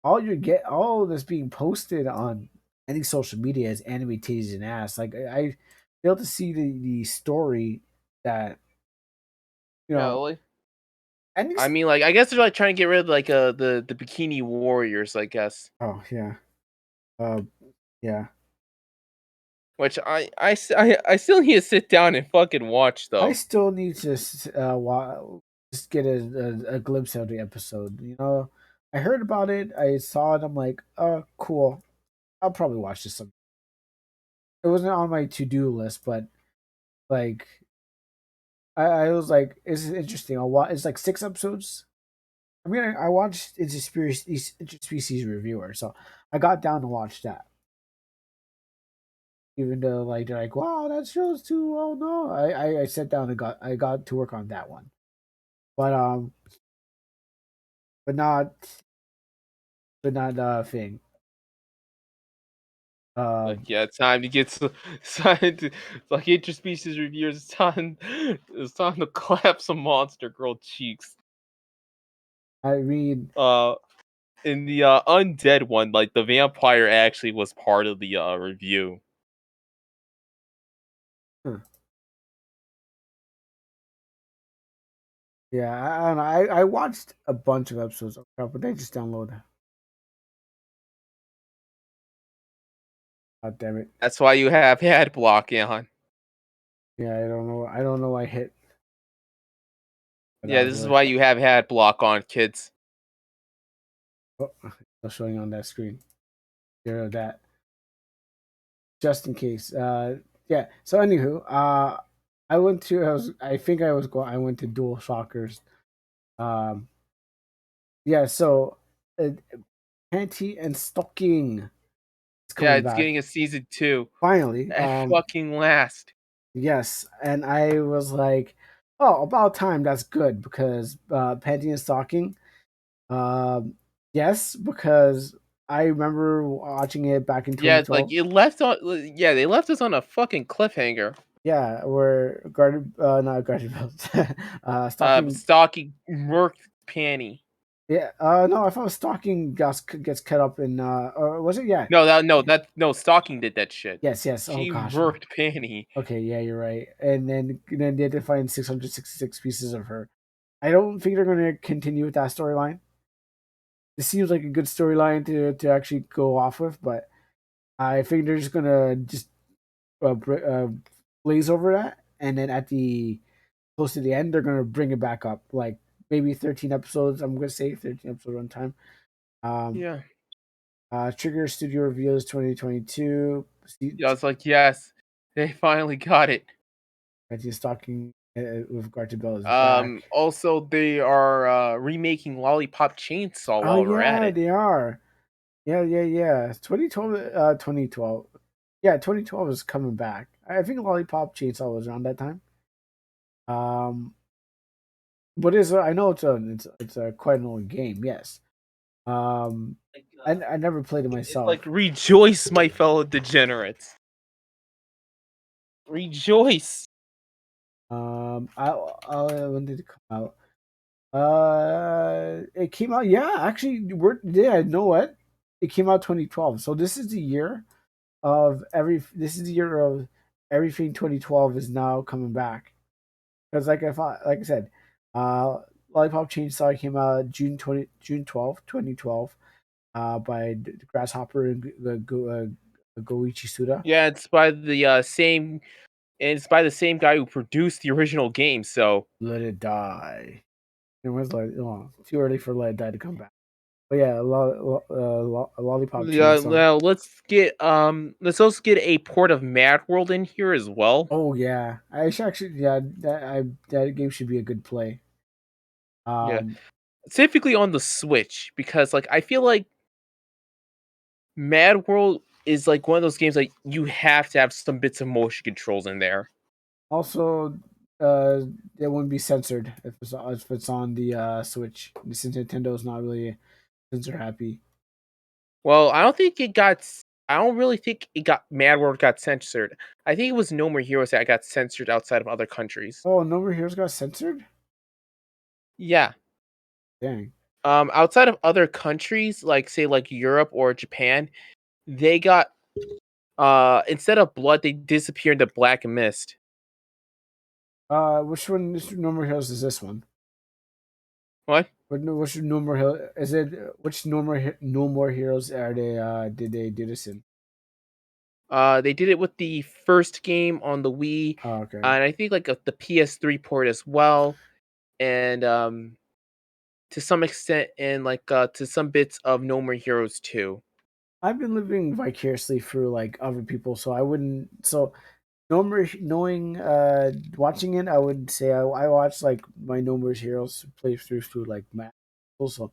all that's being posted on any social media is anime titties and ass. Like I fail to see the story that you Yeah, know like any. I mean, like I guess they're like trying to get rid of like the bikini warriors, I guess. Oh yeah, uh, yeah. Which I still need to sit down and fucking watch I though. still need to just get a glimpse of the episode. I heard about it. I saw it. I'm like, oh, cool. I'll probably watch this. It wasn't on my to do list, but like I was like, this is interesting. I'll watch. It's like 6 episodes. I mean, I watched Interspecies Reviewer, so I got down to watch that. Even though like they're like, wow, that show's too well. No, I sat down and got to work on that one, but but not but not thing. Like, Um, yeah, it's time to get it's time to like interspecies reviewers. It's time to clap some monster girl cheeks. I mean, Uh, in the undead one, like the vampire actually was part of the review. huh. Yeah, I don't know. I watched a bunch of episodes of it, but they just download. God damn it! That's why you have ad block on. Yeah, I don't know. I don't know. I hit, but that Yeah, was this is really why fun. you have ad block on, kids. Oh, it's showing on that screen. Zero that, just in case. Yeah. So anywho, I went to. I think I was going. I went to Dual Shockers. Um. Yeah. So, uh, Panty and Stocking is Yeah, coming it's back getting a season 2 finally. at fucking last. Yes, and I was like, "Oh, about time. That's good because Panty and Stocking." Um, yes, because I remember watching it back in Yeah, like 2012. it left on. Yeah, they left us on a fucking cliffhanger. Yeah, where not Guardian Bells, Stocking. Stalking Merc Panty. Yeah, no, I thought Stocking gets cut up in, or was it? Yeah, No, Stalking did that shit. yes, yes. Oh She gosh. murked Panty. Okay, yeah, you're right. And then they had to find 666 pieces of her. I don't think they're going to continue with that storyline. It seems like a good storyline to actually go off with, but I think they're just gonna just blaze over that, and then at the close to the end, they're gonna bring it back up, like maybe 13 episodes. I'm gonna say 13 episode runtime. Um, Yeah. Trigger Studio Reveals 2022. Yeah, I was like, yes, they finally got it. Betty's talking with Garten Bell is back. Also, they are remaking Lollipop Chainsaw Oh while we're at yeah, it. they are. Yeah, yeah, yeah. 2012. 2012. Yeah, 2012 is coming back. I think Lollipop Chainsaw was around that time. Um, but I know it's a quite an old game. Yes. Um, Like, I never played it it's like myself. rejoice, my fellow degenerates. Rejoice. When did it come out? It came out. Yeah, actually, yeah. You know what? It came out 2012. So this is the year of every. This is the year of everything. 2012 is now coming back because, like I said, uh, Lollipop Chainsaw came out June 2012, by the Grasshopper and Goichi Suda. Yeah, it's by the same. And it's by the same guy who produced the original game. So Let It Die. It was like, oh, too early for Let It Die to come back. But yeah, Lollipop yeah, Chainsaw. now let's also get a port of Mad World in here as well. Oh yeah, I should actually, yeah, that game should be a good play. Yeah. Um, specifically on the Switch because like I feel like Mad World is like one of those games like you have to have some bits of motion controls in there. Also, uh, it wouldn't be censored if it's on the Switch. Since Nintendo's not really censor happy. Well, I don't think it got. I don't really think it got Mad World got censored. I think it was No More Heroes that got censored outside of other countries. Oh, No More Heroes got censored. Yeah. Dang. Outside of other countries, like say like Europe or Japan, they got instead of blood, they disappeared into black mist. Which one? Which No More Heroes is this one? What? Which No More Hero is it? Which No More Heroes are they? Did they do this in? They did it with the first game on the Wii, Oh, okay. and I think like the PS3 port as well, and to some extent in like to some bits of No More Heroes 2. I've been living vicariously through like other people, so I wouldn't. So No More knowing, watching it, I would say I watched like my No More Heroes playthrough through like Matt. Also,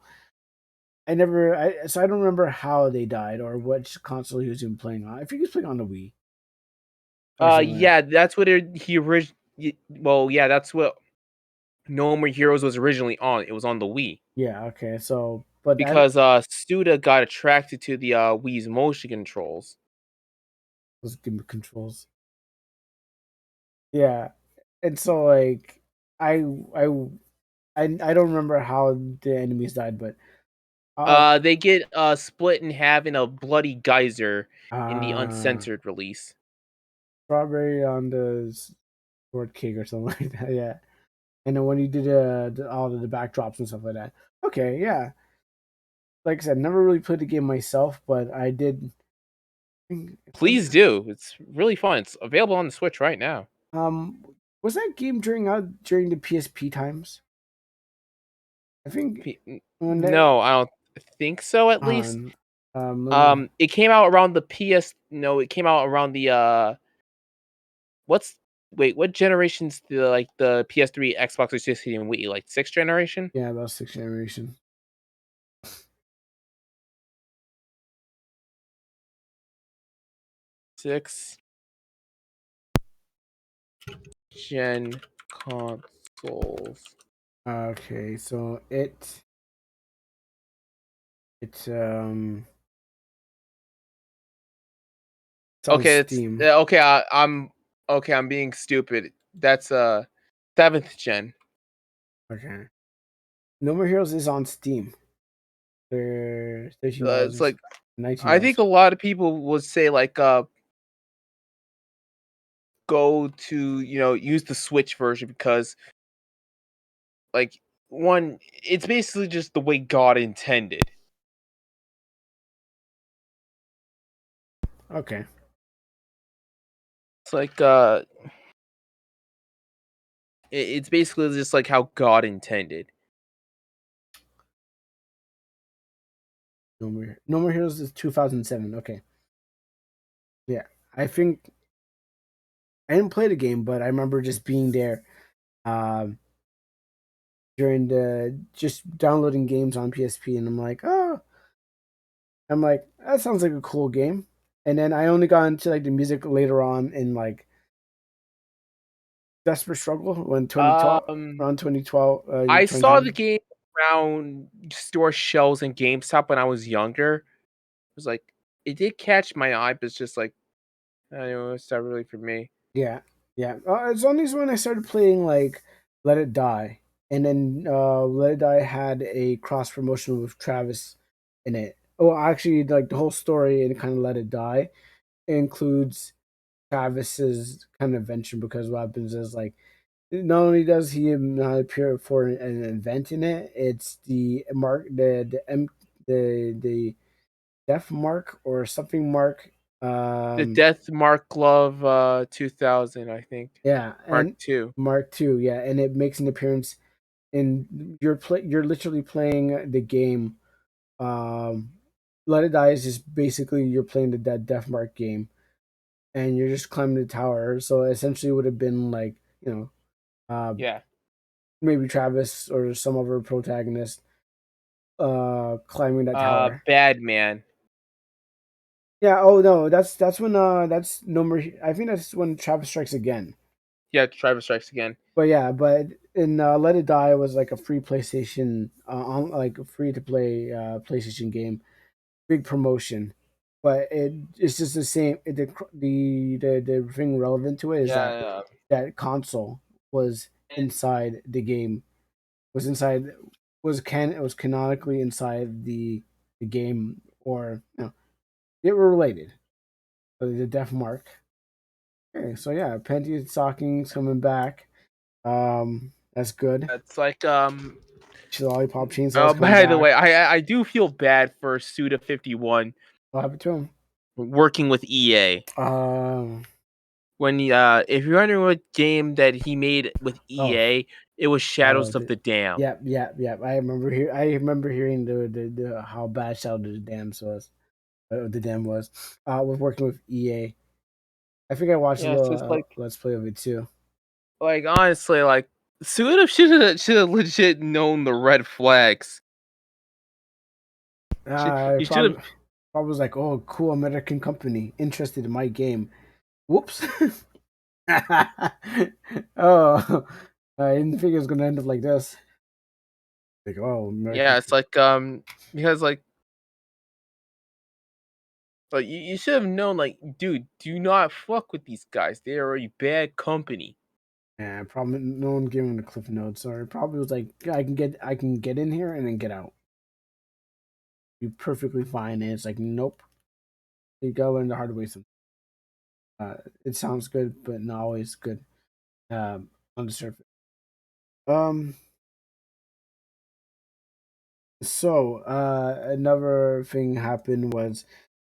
so I don't remember how they died or which console he was even playing on. I think he was playing on the Wii or something. Yeah, that's what he originally. Well, yeah, that's what No More Heroes was originally on. It was on the Wii Yeah, okay. So, but I because Suda got attracted to the Wii's motion controls. was game controls. Yeah, and so like I I I don't remember how the enemies died, but They get split in half in a bloody geyser in the uh uncensored release. strawberry on the sword cake or something like that. Yeah, and then when you did all of the backdrops and stuff like that. Okay, yeah. Like I said, never really played the game myself, but I did. It's Please do. It's really fun. It's available on the Switch right now. um, was that game during the PSP times? I think when that No, I don't think so. At least, on let me it came out around the PS. No, it came out around the What's wait? What generations the like the PS3, Xbox 360, and Wii? Like sixth generation, yeah, about sixth generation. six gen consoles. Okay, so it's it's on Okay, it's Steam. okay. I'm okay. I'm being stupid. That's seventh gen. Okay, No More Heroes is on Steam. They're It's $13, like I think $19. a lot of people would say like go to use the Switch version because like one it's basically just the way God intended. Okay, It's like it's basically just like how God intended. No More Heroes is 2007. Okay, yeah, I think I didn't play the game, but I remember just being there um, during the just downloading games on PSP, and I'm like, that sounds like a cool game. And then I only got into like the music later on in like Desperate Struggle when 2012 Um, around 2012 I saw the 2010. game around store shelves and GameStop when I was younger. It was like it did catch my eye, but it's just like I don't know, it's not really for me. Yeah, yeah. It's only when I started playing like Let It Die, and then Let It Die had a cross promotion with Travis in it. Oh, actually, like the whole story and kind of Let It Die includes Travis's kind of invention because what happens is like not only does he not appear for an event in it, it's the death mark or something mark. The Um, Death Mark Glove 2000, I think. yeah, Mark and 2. Mark Two, yeah, and it makes an appearance in you're literally playing the game. Um, Let It Die is just basically you're playing the Death Mark game, and you're just climbing the tower. So essentially, it would have been like uh, Yeah. maybe Travis or some other protagonist. climbing that tower. Bad man. Yeah. Oh no, that's when that's number. I think that's when Travis Strikes Again. Yeah, Driver Strikes Again. But yeah, but in Let It Die was like a free PlayStation, on like a free to play PlayStation game, big promotion. But it's just the same. The thing relevant to it is that Yeah, that console was inside the game, was inside it was canonically inside the game, or they were related. So the Death Mark. Okay, so yeah, Panty Stockings coming back. That's good. it's like Lollipop Chainsaws coming by the back. way, I do feel bad for Suda51 What happened to him? working with EA. Um. When if you're wondering what game that he made with Oh. EA, it was Shadows of the Dam. Yep. Yep. Yep. I remember hearing the how bad Shadow of the Dam was. The Dam was. With working with EA. I think I watched a Yeah, it's little just like let's play of it too. honestly, like Suda should have legit known the red flags. I He should have. probably was like, oh, cool American company interested in my game. Whoops. Oh, I didn't think it was gonna end up like this. Like, oh, Yeah, American. it's like because like you should have known, like, dude, do not fuck with these guys. They are a bad company. Yeah, probably no one gave him the cliff notes, or it probably was like, I can get in here and then get out. Be perfectly fine. And it's like, nope, you gotta learn the hard way. Some it sounds good, but not always good on the surface. Um. So another thing happened was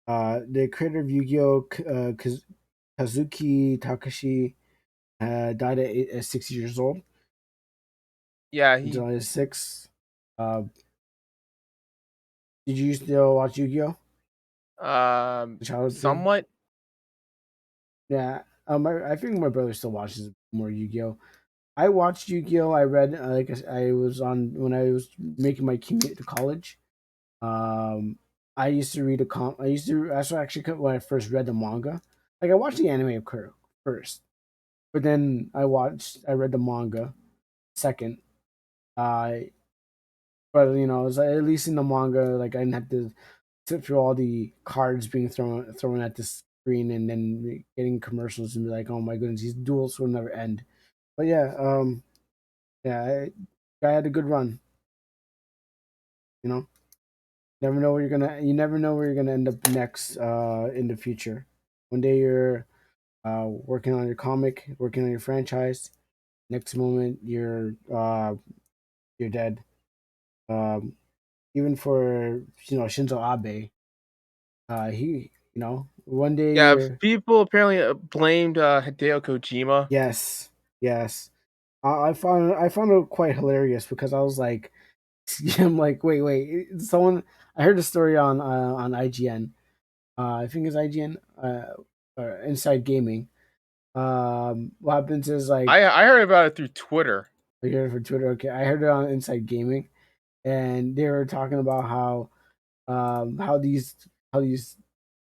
the creator of Yu-Gi-Oh, Kazuki Takashi, died at 60 years old. Yeah, he July 6th. Uh, did you still watch Yu-Gi-Oh? The childhood thing? somewhat. Yeah. I think my brother still watches more Yu-Gi-Oh. I watched Yu-Gi-Oh. I read like I was on when I was making my commute to college. Um, I used to read a I used to that's actually when I first read the manga. Like I watched the anime first, but then I read the manga second. Uh, but it was like, at least in the manga, like I didn't have to sit through all the cards being thrown at the screen and then getting commercials and be like, oh my goodness, these duels will never end. But yeah, yeah, guy had a good run. You know, you never know where you're gonna end up next in the future. One day you're working on your comic, working on your franchise. Next moment you're dead. Um, even for Shinzo Abe, he one day Yeah, you're people apparently blamed Hideo Kojima. yes, yes. I found it quite hilarious because I was like, I'm like, wait, someone. I heard a story on IGN. I think it's IGN, or Inside Gaming. What happens is like I heard about it through Twitter. I heard it for Twitter. Okay, I heard it on Inside Gaming, and they were talking about how these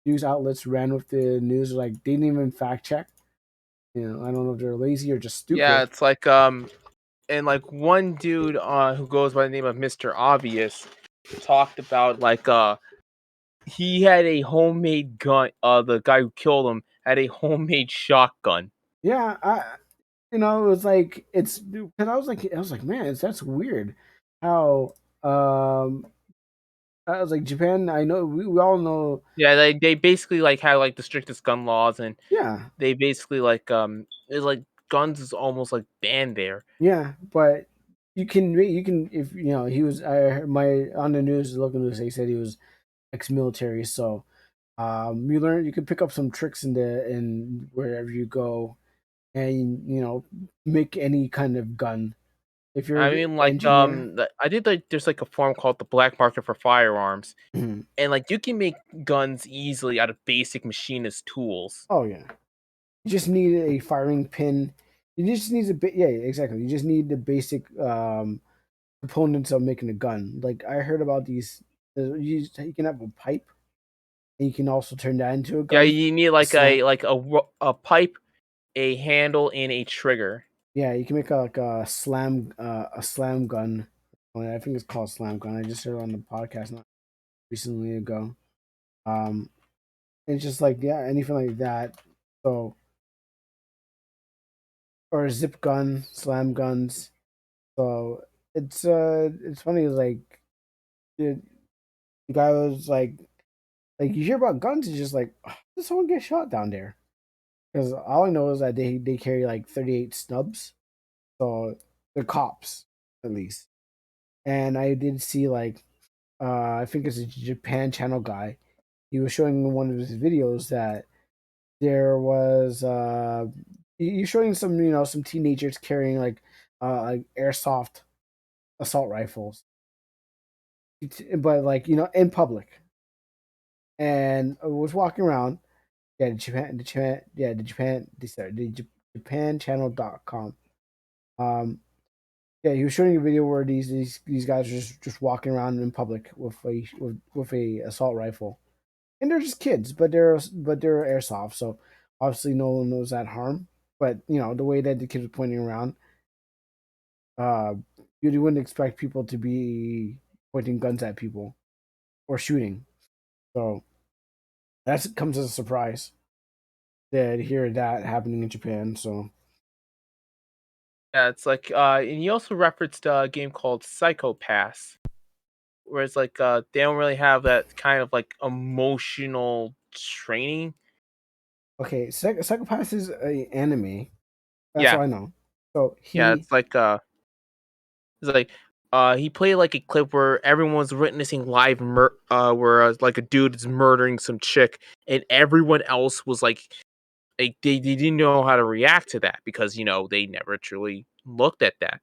news outlets ran with the news, like they didn't even fact check. I don't know if they're lazy or just Yeah, stupid. it's like and like one dude who goes by the name of Mr. Obvious talked about like he had a homemade gun. The guy who killed him had a homemade shotgun. Yeah, it was like it's because I was like, man, that's weird. How I was like, Japan. I know we all know. Yeah, they basically like have like the strictest gun laws, and Yeah, they basically like it's like guns is almost like banned there. yeah, but you can if he was. I heard my on the news, local news, they said he was ex-military, so you can pick up some tricks in wherever you go, and make any kind of gun if you're I an mean, like engineer. I did like there's like a forum called the Black Market for Firearms, and like you can make guns easily out of basic machinist tools. Oh yeah, you just need a firing pin. You just need a bit. Yeah, exactly. You just need the basic components of making a gun. Like I heard about these. You can have a pipe, and you can also turn that into a Yeah, gun. you need A slam. a pipe, a handle, and a trigger. Yeah, you can make a slam gun. I think it's called slam gun. I just heard it on the podcast not recently ago. Um, and it's just like yeah, anything like that. So or zip gun, slam guns. So it's funny like the, the guy was like you hear about guns, it's just like oh, did someone get shot down there? Because all I know is that they carry like 38 snubs, so they're cops at least. And I did see like I think it's a Japan channel guy. He was showing in one of his videos that there was he's showing some some teenagers carrying like airsoft assault rifles, but like in public, and I was walking around. Yeah, the JapanChannel.com. Yeah, he was showing a video where these guys are just walking around in public with a assault rifle, and they're just kids, but they're airsoft, so obviously no one knows that harm. But the way that the kids were pointing around, uh, you wouldn't expect people to be pointing guns at people or shooting. So that comes as a surprise to hear that happening in Japan. So Yeah, it's like and he also referenced a game called Psychopass, where it's like they don't really have that kind of like emotional training. okay, Psychopath is a anime. That's Yeah, all I know. So yeah, he it's like he played like a clip where everyone's witnessing where like a dude is murdering some chick, and everyone else was like they didn't know how to react to that because they never truly looked at that.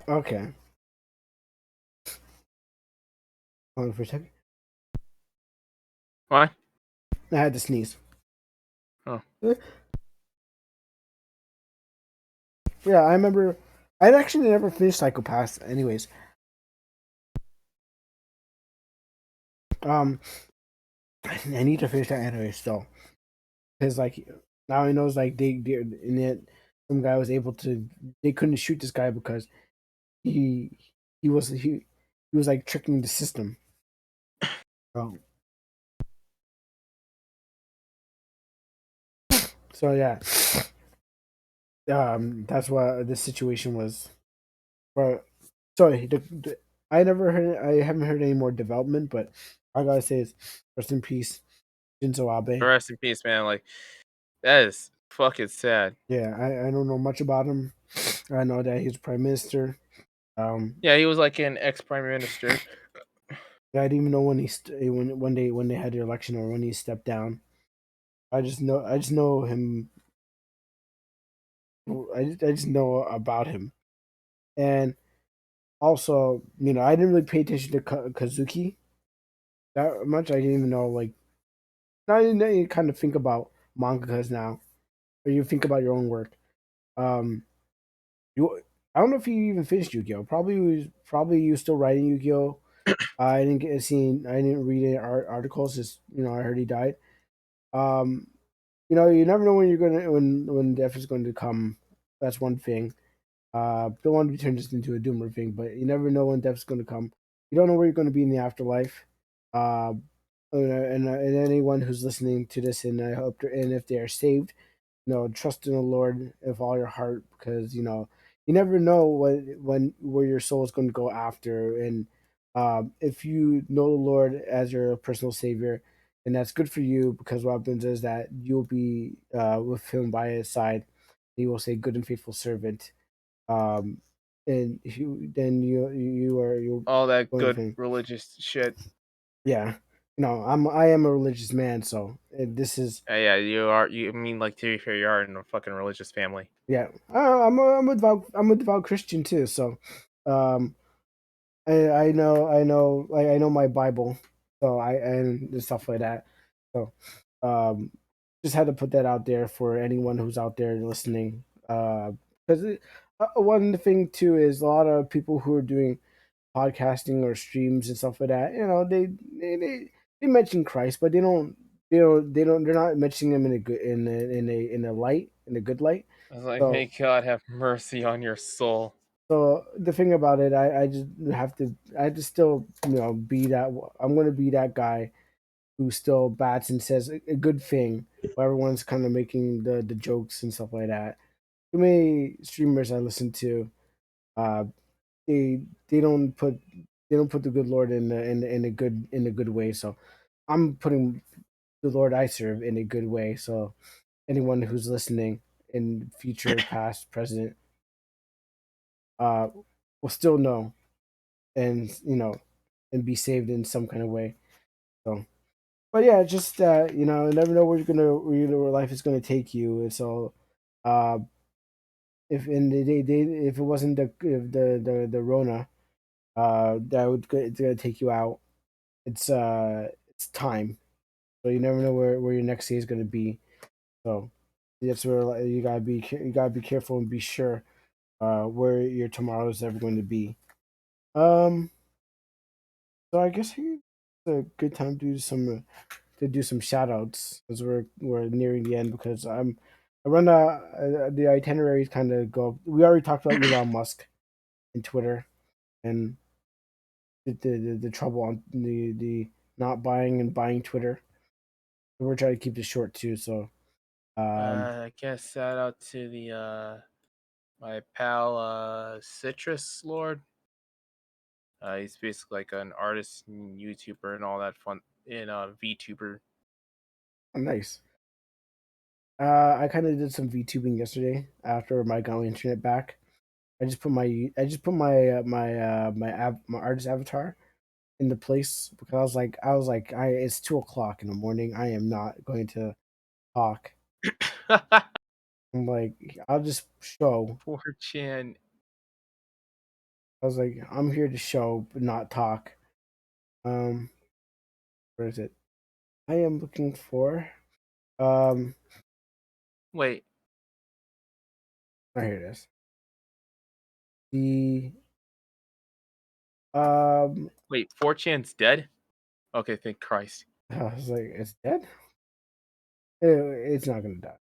okay. Hold on for a second. Why? I had to sneeze. Oh, Yeah, I remember. I'd actually never finished Psychopath. Anyways, um, I need to finish that anime still because like now he knows like they in it some guy was able to they couldn't shoot this guy because he he was like tricking the system. Oh, so yeah, that's what the situation was. But sorry, I haven't heard any more development, but all I gotta say is rest in peace, Shinzo Abe. rest in peace, man. Like that is fucking sad. Yeah, I don't know much about him. I know that he's prime minister. Yeah, he was like an ex prime minister. I didn't even know when when they had their election or when he stepped down. I just know him. I just know about him, and also I didn't really pay attention to Kazuki that much. I didn't even know like I didn't know you kind of think about mangakas now, or you think about your own work. Um, you I don't know if you even finished Yu-Gi-Oh. Probably you still writing Yu-Gi-Oh. I didn't read any articles. Just I heard he died. Um, you never know when you're gonna when death is going to come. That's one thing. Don't want to turn this into a doomer thing, but you never know when death's going to come. You don't know where you're going to be in the afterlife. Uh, and anyone who's listening to this, and I hope, and if they are saved, trust in the Lord with all your heart, because you never know when where your soul is going to go after. And if you know the Lord as your personal Savior, and that's good for you, because what happens is that you'll be with Him by His side. He will say, "Good and faithful servant." Um, and then you're All that going with good Him. religious shit. Yeah, I am a religious man, so this is Yeah, you are. You I mean like to be fair, you are in a fucking religious family. yeah. I'm a devout Christian too. So, um, I know my Bible. So and stuff like that. So, um, just had to put that out there for anyone who's out there listening. Because One thing too is a lot of people who are doing podcasting or streams and stuff like that. You know, they mention Christ, but they're not mentioning him in a good in a light in a good light. I was like, So may God have mercy on your soul. so the thing about it, I just have to I just still be that. I'm gonna be that guy who still bats and says a good thing while everyone's kind of making the jokes and stuff like that. Too many streamers I listen to, uh, they they don't put they don't put the good Lord in a good way. So I'm putting the Lord I serve in a good way. So anyone who's listening in future, past, present, uh, will still know and and be saved in some kind of way. So, but yeah, just you never know where life is gonna take you. And so, uh, if in the day if it wasn't the Rona, that it's gonna take you out. It's time. So you never know where your next day is gonna be. So that's where like, you gotta be careful and be sure where your tomorrow is ever going to be. Um, so I guess it's a good time to do some shout outs as we're nearing the end because I run the itineraries kind of go. We already talked about Elon Musk and Twitter and the trouble on the not buying and buying Twitter. We're trying to keep this short too. So I guess shout out to the my pal Citrus Lord. He's basically like an artist and YouTuber and all that fun and VTuber. nice. I kind of did some VTubing yesterday after my got my internet back. I just put my artist avatar in the place because I it's 2 o'clock in the morning. I am not going to talk. I'm like I'll just show. 4chan. I was like I'm here to show but not talk. Um, where is it? I am looking for um. Wait, Oh, here it is. The um. wait, 4chan's dead? Okay, thank Christ. I was like, it's dead. It's not gonna die.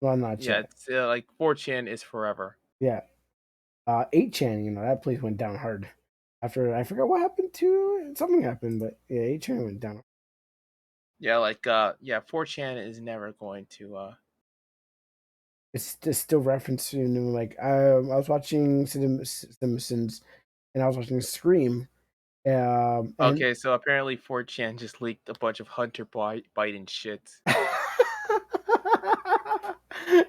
Well, not Yeah, yet. it's like 4chan is forever. Yeah. 8chan, that place went down hard. After I forgot what happened to it. Something happened, but yeah, 8chan went down. Yeah, like yeah, 4chan is never going to It's just still referencing like I was watching Simpsons and I was watching Scream. And Okay, so apparently 4chan just leaked a bunch of Hunter Biden shits.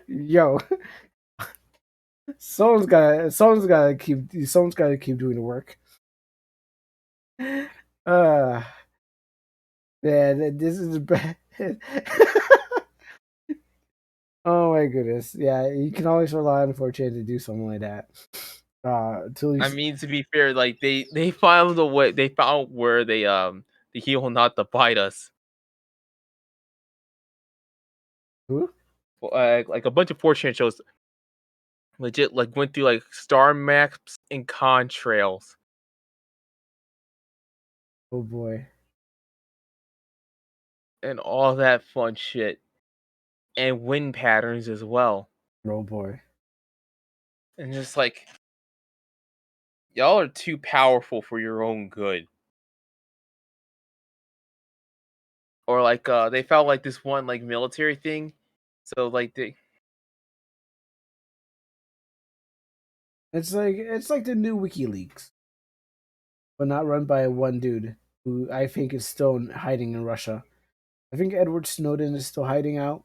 yo, someone's gotta keep doing the work. Uh man, this is bad. Oh my goodness. Yeah, you can always rely on 4chan to do something like that. Till I he's mean, to be fair, like they found the way they found where the heel not to bite us. who? Like a bunch of 4chan shows legit like went through like star maps and contrails Oh boy. and all that fun shit and wind patterns as well. Oh boy. And just like y'all are too powerful for your own good. Or like they felt like this one like military thing. So like they It's like the new WikiLeaks, but not run by one dude who I think is still hiding in Russia. I think Edward Snowden is still hiding out.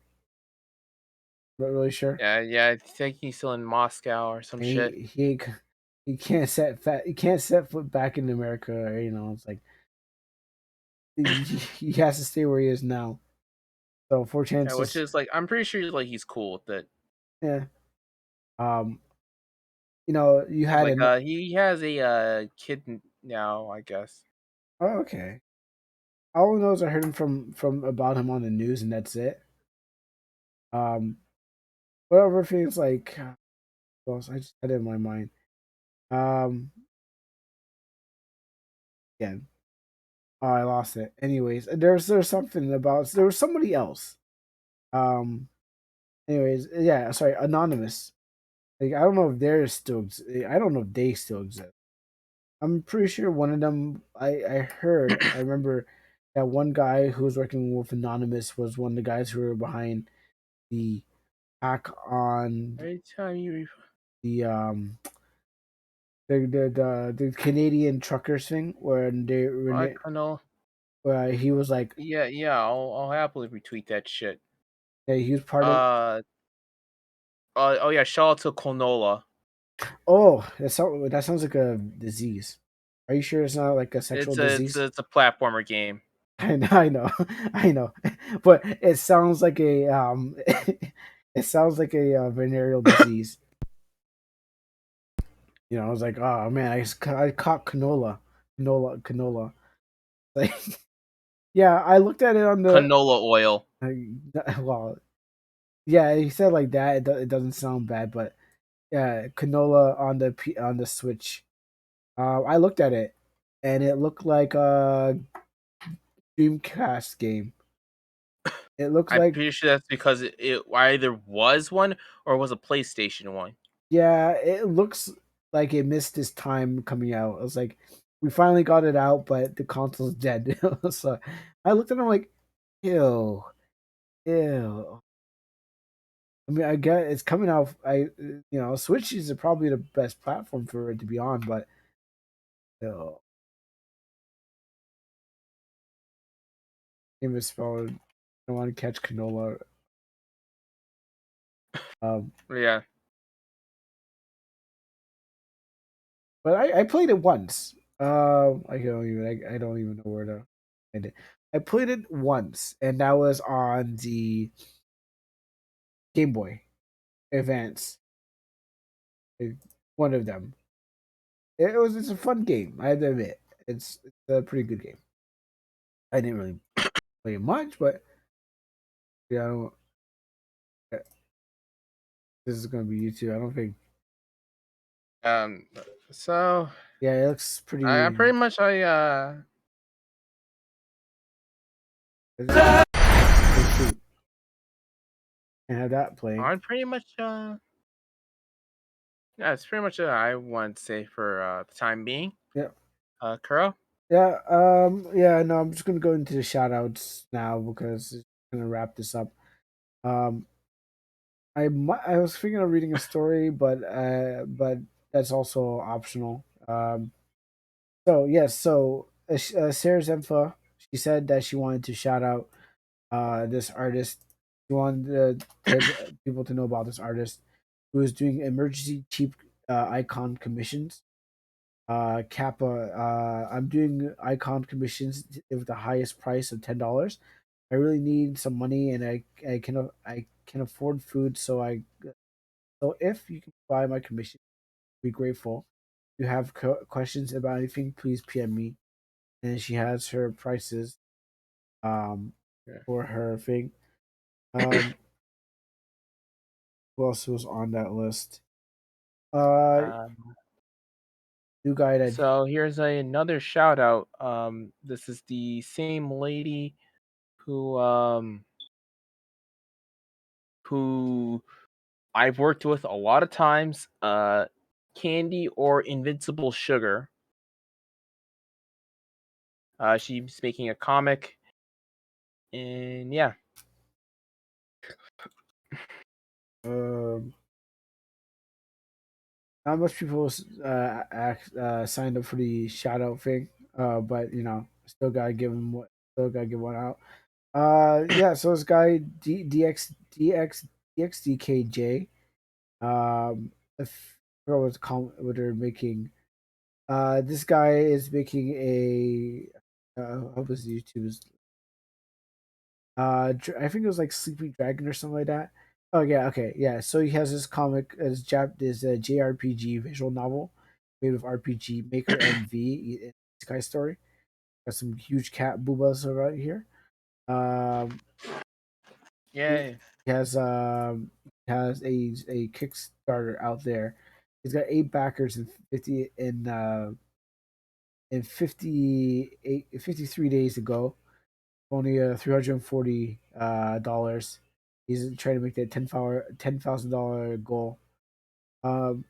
Not really sure. yeah, I think he's still in Moscow or some And shit. he can't set foot back in America. It's like he has to stay where he is now. So four Yeah, which chances. is like I'm pretty sure like he's cool with it. Yeah. Um. You Cause had like an. he has a kid now, I guess. Oh, okay. All I know is I heard him from about him on the news, and that's it. Um. Whatever things like. Well, I just had it in my mind. Um, yeah. Oh, I lost it. Anyways, there's something about there was somebody else. Um. Anyways, yeah. Sorry, anonymous. Like I don't know if they're still. I don't know if they still exist. I'm pretty sure one of them. I heard. I remember that one guy who was working with Anonymous was one of the guys who were behind the hack on Every time you the the Canadian truckers thing where they I know. where he was like Yeah, yeah, I'll happily retweet that shit. yeah, he was part of. Uh, oh yeah, shout out to Konola. Oh, that sounds like a disease. Are you sure it's not like a sexual disease? It's a platformer game. I know, I know, but it sounds like a it sounds like a venereal disease. You know, I was like, oh man, I caught canola. Like, yeah, I looked at it on the Canola oil. well, yeah, he said like that. It doesn't sound bad, but yeah, canola on on the Switch. I looked at it, and it looked like a Dreamcast game. It looks I'm like pretty sure that's because it either was one or was a PlayStation one. yeah, it looks like it missed its time coming out. I was like, we finally got it out, but the console's dead. So I looked at it like, ew, ew. I mean, I get it's coming out. Switch is probably the best platform for it to be on, but ew, game is spelled. I want to catch canola. Um, Yeah. but I played it once. I don't even know where to find it. I played it once, and that was on the Game Boy Advance. One of them. It's a fun game. I have to admit, it's a pretty good game. I didn't really play it much, but yeah, I don't, this is gonna be YouTube. I don't think. Um. So Yeah, it looks I pretty. pretty much Oh shoot, and have that playing. I pretty much yeah, it's pretty much I want to say for the time being. Yeah, Kuro. yeah, yeah. No, I'm just gonna go into the shout outs now because it's gonna wrap this up. Um, I was thinking of reading a story, but that's also optional. So yes, Sarah Zemfa, she said that she wanted to shout out this artist. She wanted people to know about this artist who is doing emergency cheap icon commissions. Kappa, I'm doing icon commissions with the highest price of $10. I really need some money, and I can afford food, so if you can buy my commission, I'd be grateful. If you have questions about anything, please PM me. And she has her prices um Yeah. for her thing. Um, who else was on that list? Uh, Um. new guy that So here's another shout out. This is the same lady who who I've worked with a lot of times. Candy or Invincible Sugar. She's making a comic, and yeah. um not much people signed up for the shout out thing. But still gotta give them what still gotta give one out. Yeah. So this guy DXDKJ. I forgot what they're making. This guy is making a. What was YouTube's? I think it was like Sleeping Dragon or something like that. Oh yeah, okay, yeah. So he has this comic, this JRPG visual novel made with RPG Maker MV. It's a guy's story. Got some huge cat boobas right here. Um, he Yeah. he has has a Kickstarter out there. He's got 8 backers and 53 days to go. Only $340 dollars. He's trying to make that $10,000 goal. Um,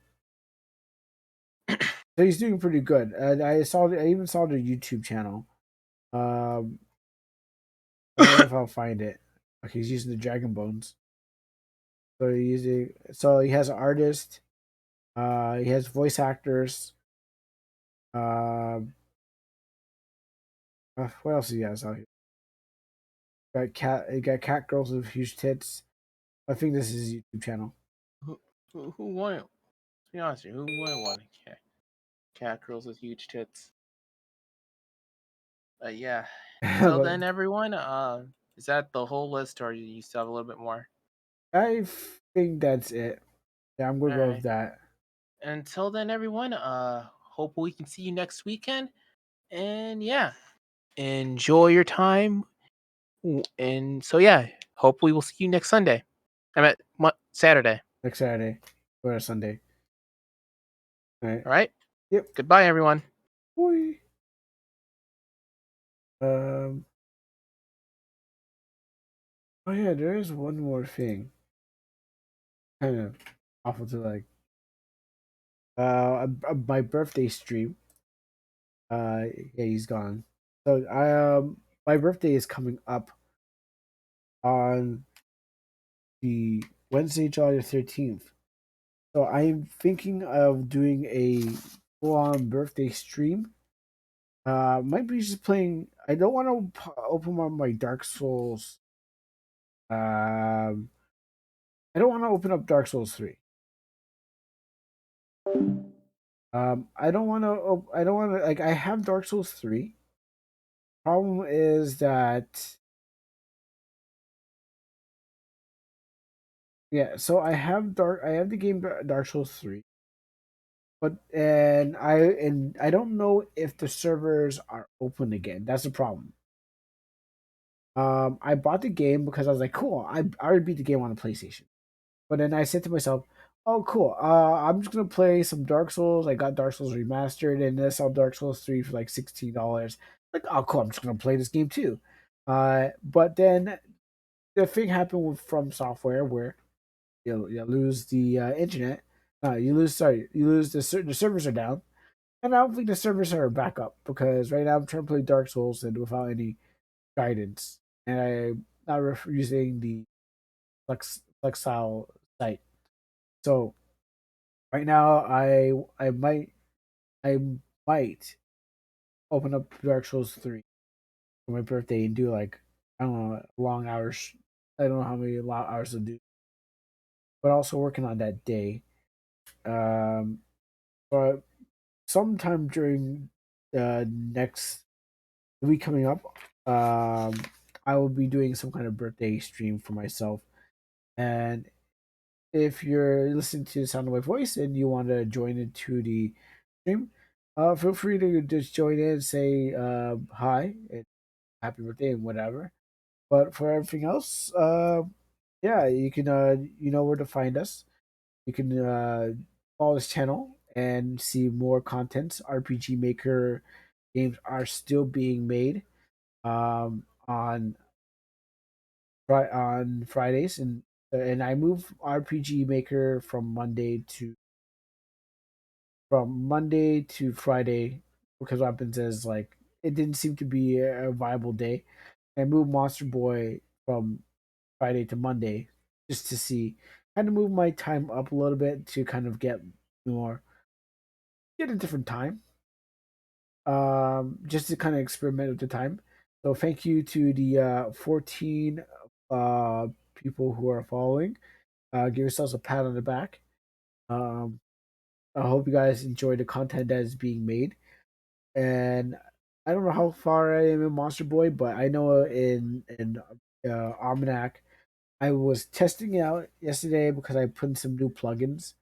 so he's doing pretty good. And I even saw the YouTube channel. Um, I don't know if I'll find it. Okay, he's using the Dragon Bones. So he has an artist. He has voice actors. Um, what else he has out here? He got cat girls with huge tits. I think this is his YouTube channel. Who won? To be honest, with you, who wouldn't want a cat girls with huge tits? Yeah. Until But then, everyone. Is that the whole list, or you still have a little bit more? I think that's it. Yeah, I'm gonna All go with right. that. Until then, everyone. Hope we can see you next weekend. And yeah, enjoy your time. And so yeah, hopefully we'll see you next Sunday. I mean Saturday. Next Saturday or Sunday. All right. All right. Yep. Goodbye, everyone. Boy. Um. Oh yeah, there is one more thing. Kind of awful to like. My birthday stream. Yeah, he's gone. So my birthday is coming up on the Wednesday, July 13th. So I'm thinking of doing a full-on birthday stream. Might be just playing. I don't want to open up my Dark Souls. Um, I don't want to open up Dark Souls 3. I don't want to. I don't want to. Like, I have Dark Souls 3. Problem is that, yeah. So I have the game Dark Souls 3, but and I don't know if the servers are open again. That's the problem. I bought the game because I was like, cool. I already beat the game on the PlayStation. But then I said to myself, "Oh, cool. I'm just gonna play some Dark Souls. I got Dark Souls remastered, and I saw Dark Souls 3 for like $16. Like, oh, cool. I'm just gonna play this game too." But then the thing happened with From Software where you lose the internet. You lose the servers are down, and I don't think the servers are back up because right now I'm trying to play Dark Souls and without any guidance, and I'm not using the Flexile site. So right now, I might open up Dark Souls 3 for my birthday and do like I don't know long hours. I don't know how many long hours to do, but also working on that day. Um, but sometime during the next week coming up, um, I will be doing some kind of birthday stream for myself. And if you're listening to the sound of my voice and you want to join into the stream, feel free to just join in and say hi and happy birthday and whatever. But for everything else, yeah, you can you know where to find us. You can follow this channel and see more contents. RPG Maker games are still being made on on Fridays, and I move RPG Maker from Monday to Friday because what happens is like it didn't seem to be a viable day. I moved Monster Boy from Friday to Monday just to see, kind of move my time up a little bit to kind of more get a different time. Just to kind of experiment with the time. So thank you to the 14 people who are following. Give yourselves a pat on the back. Um, I hope you guys enjoy the content that is being made. And I don't know how far I am in Monster Boy, but I know in OmanaC, I was testing it out yesterday because I put in some new plugins.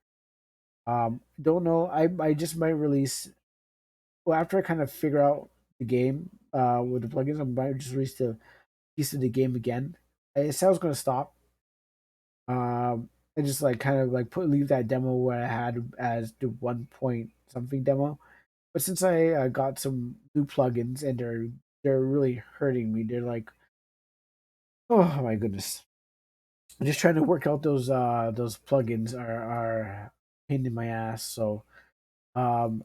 Don't know. I just might release. Well, after I kind of figure out the game with the plugins, I might just release the piece of the game again. It said I was going to stop. and just like kind of like leave that demo where I had as the 1 point something demo. But since I got some new plugins and they're really hurting me, they're like, oh my goodness, just trying to work out those plugins are a pain in my ass. So um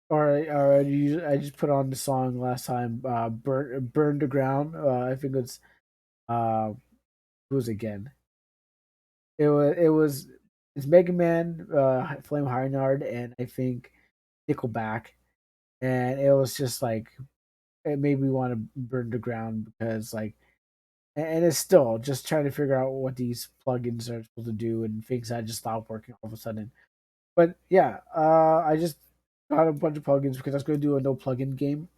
I just put on the song last time, burn the ground. I think it's uh who's again. It was it's Mega Man, Flame Highnard, and I think Nickelback, and it was just like it made me want to burn the ground because like, and it's still just trying to figure out what these plugins are supposed to do and things that just stopped working all of a sudden. But yeah, I just got a bunch of plugins because I was going to do a no plugin game,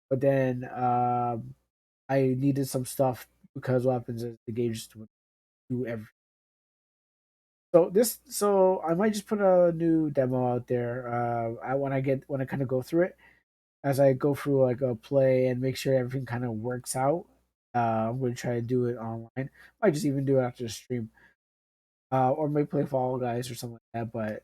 but then I needed some stuff because what happens is the game just would do everything. So I might just put a new demo out there. When I kind of go through it, as I go through like a play and make sure everything kind of works out. I'm going to try to do it online. Might just even do it after the stream, or maybe play Fall Guys or something like that. But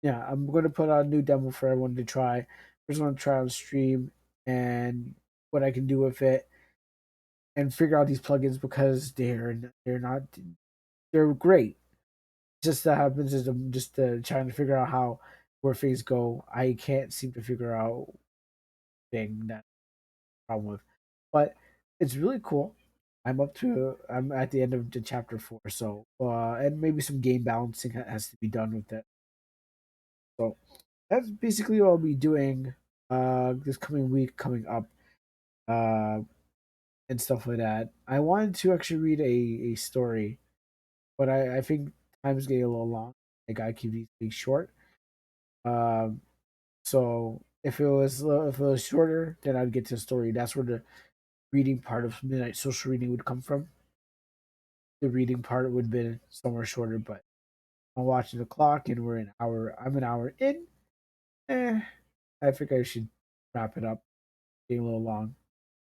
yeah, I'm going to put out a new demo for everyone to try. I just want to try on stream and what I can do with it and figure out these plugins because they're not they're great. Just that happens is I'm just trying to figure out how where things go. I can't seem to figure out thing that problem with, but it's really cool. I'm at the end of the chapter 4, so and maybe some game balancing has to be done with it. So that's basically what I'll be doing this coming week coming up, uh and stuff like that. I wanted to actually read a story, but I think time's getting a little long. I gotta keep these things short. Um so if it was shorter, then I'd get to the story. That's where the reading part of midnight social reading would come from. The reading part would have been somewhere shorter, but I'm watching the clock and we're an hour. I'm an hour in. I think I should wrap it up. Getting a little long.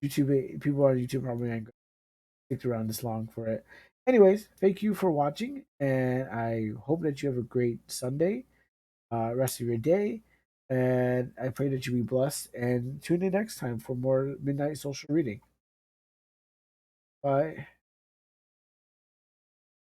YouTube people on YouTube probably ain't gonna stick around this long for it. Anyways, thank you for watching, and I hope that you have a great Sunday, rest of your day, and I pray that you be blessed. And tune in next time for more midnight social reading. Bye.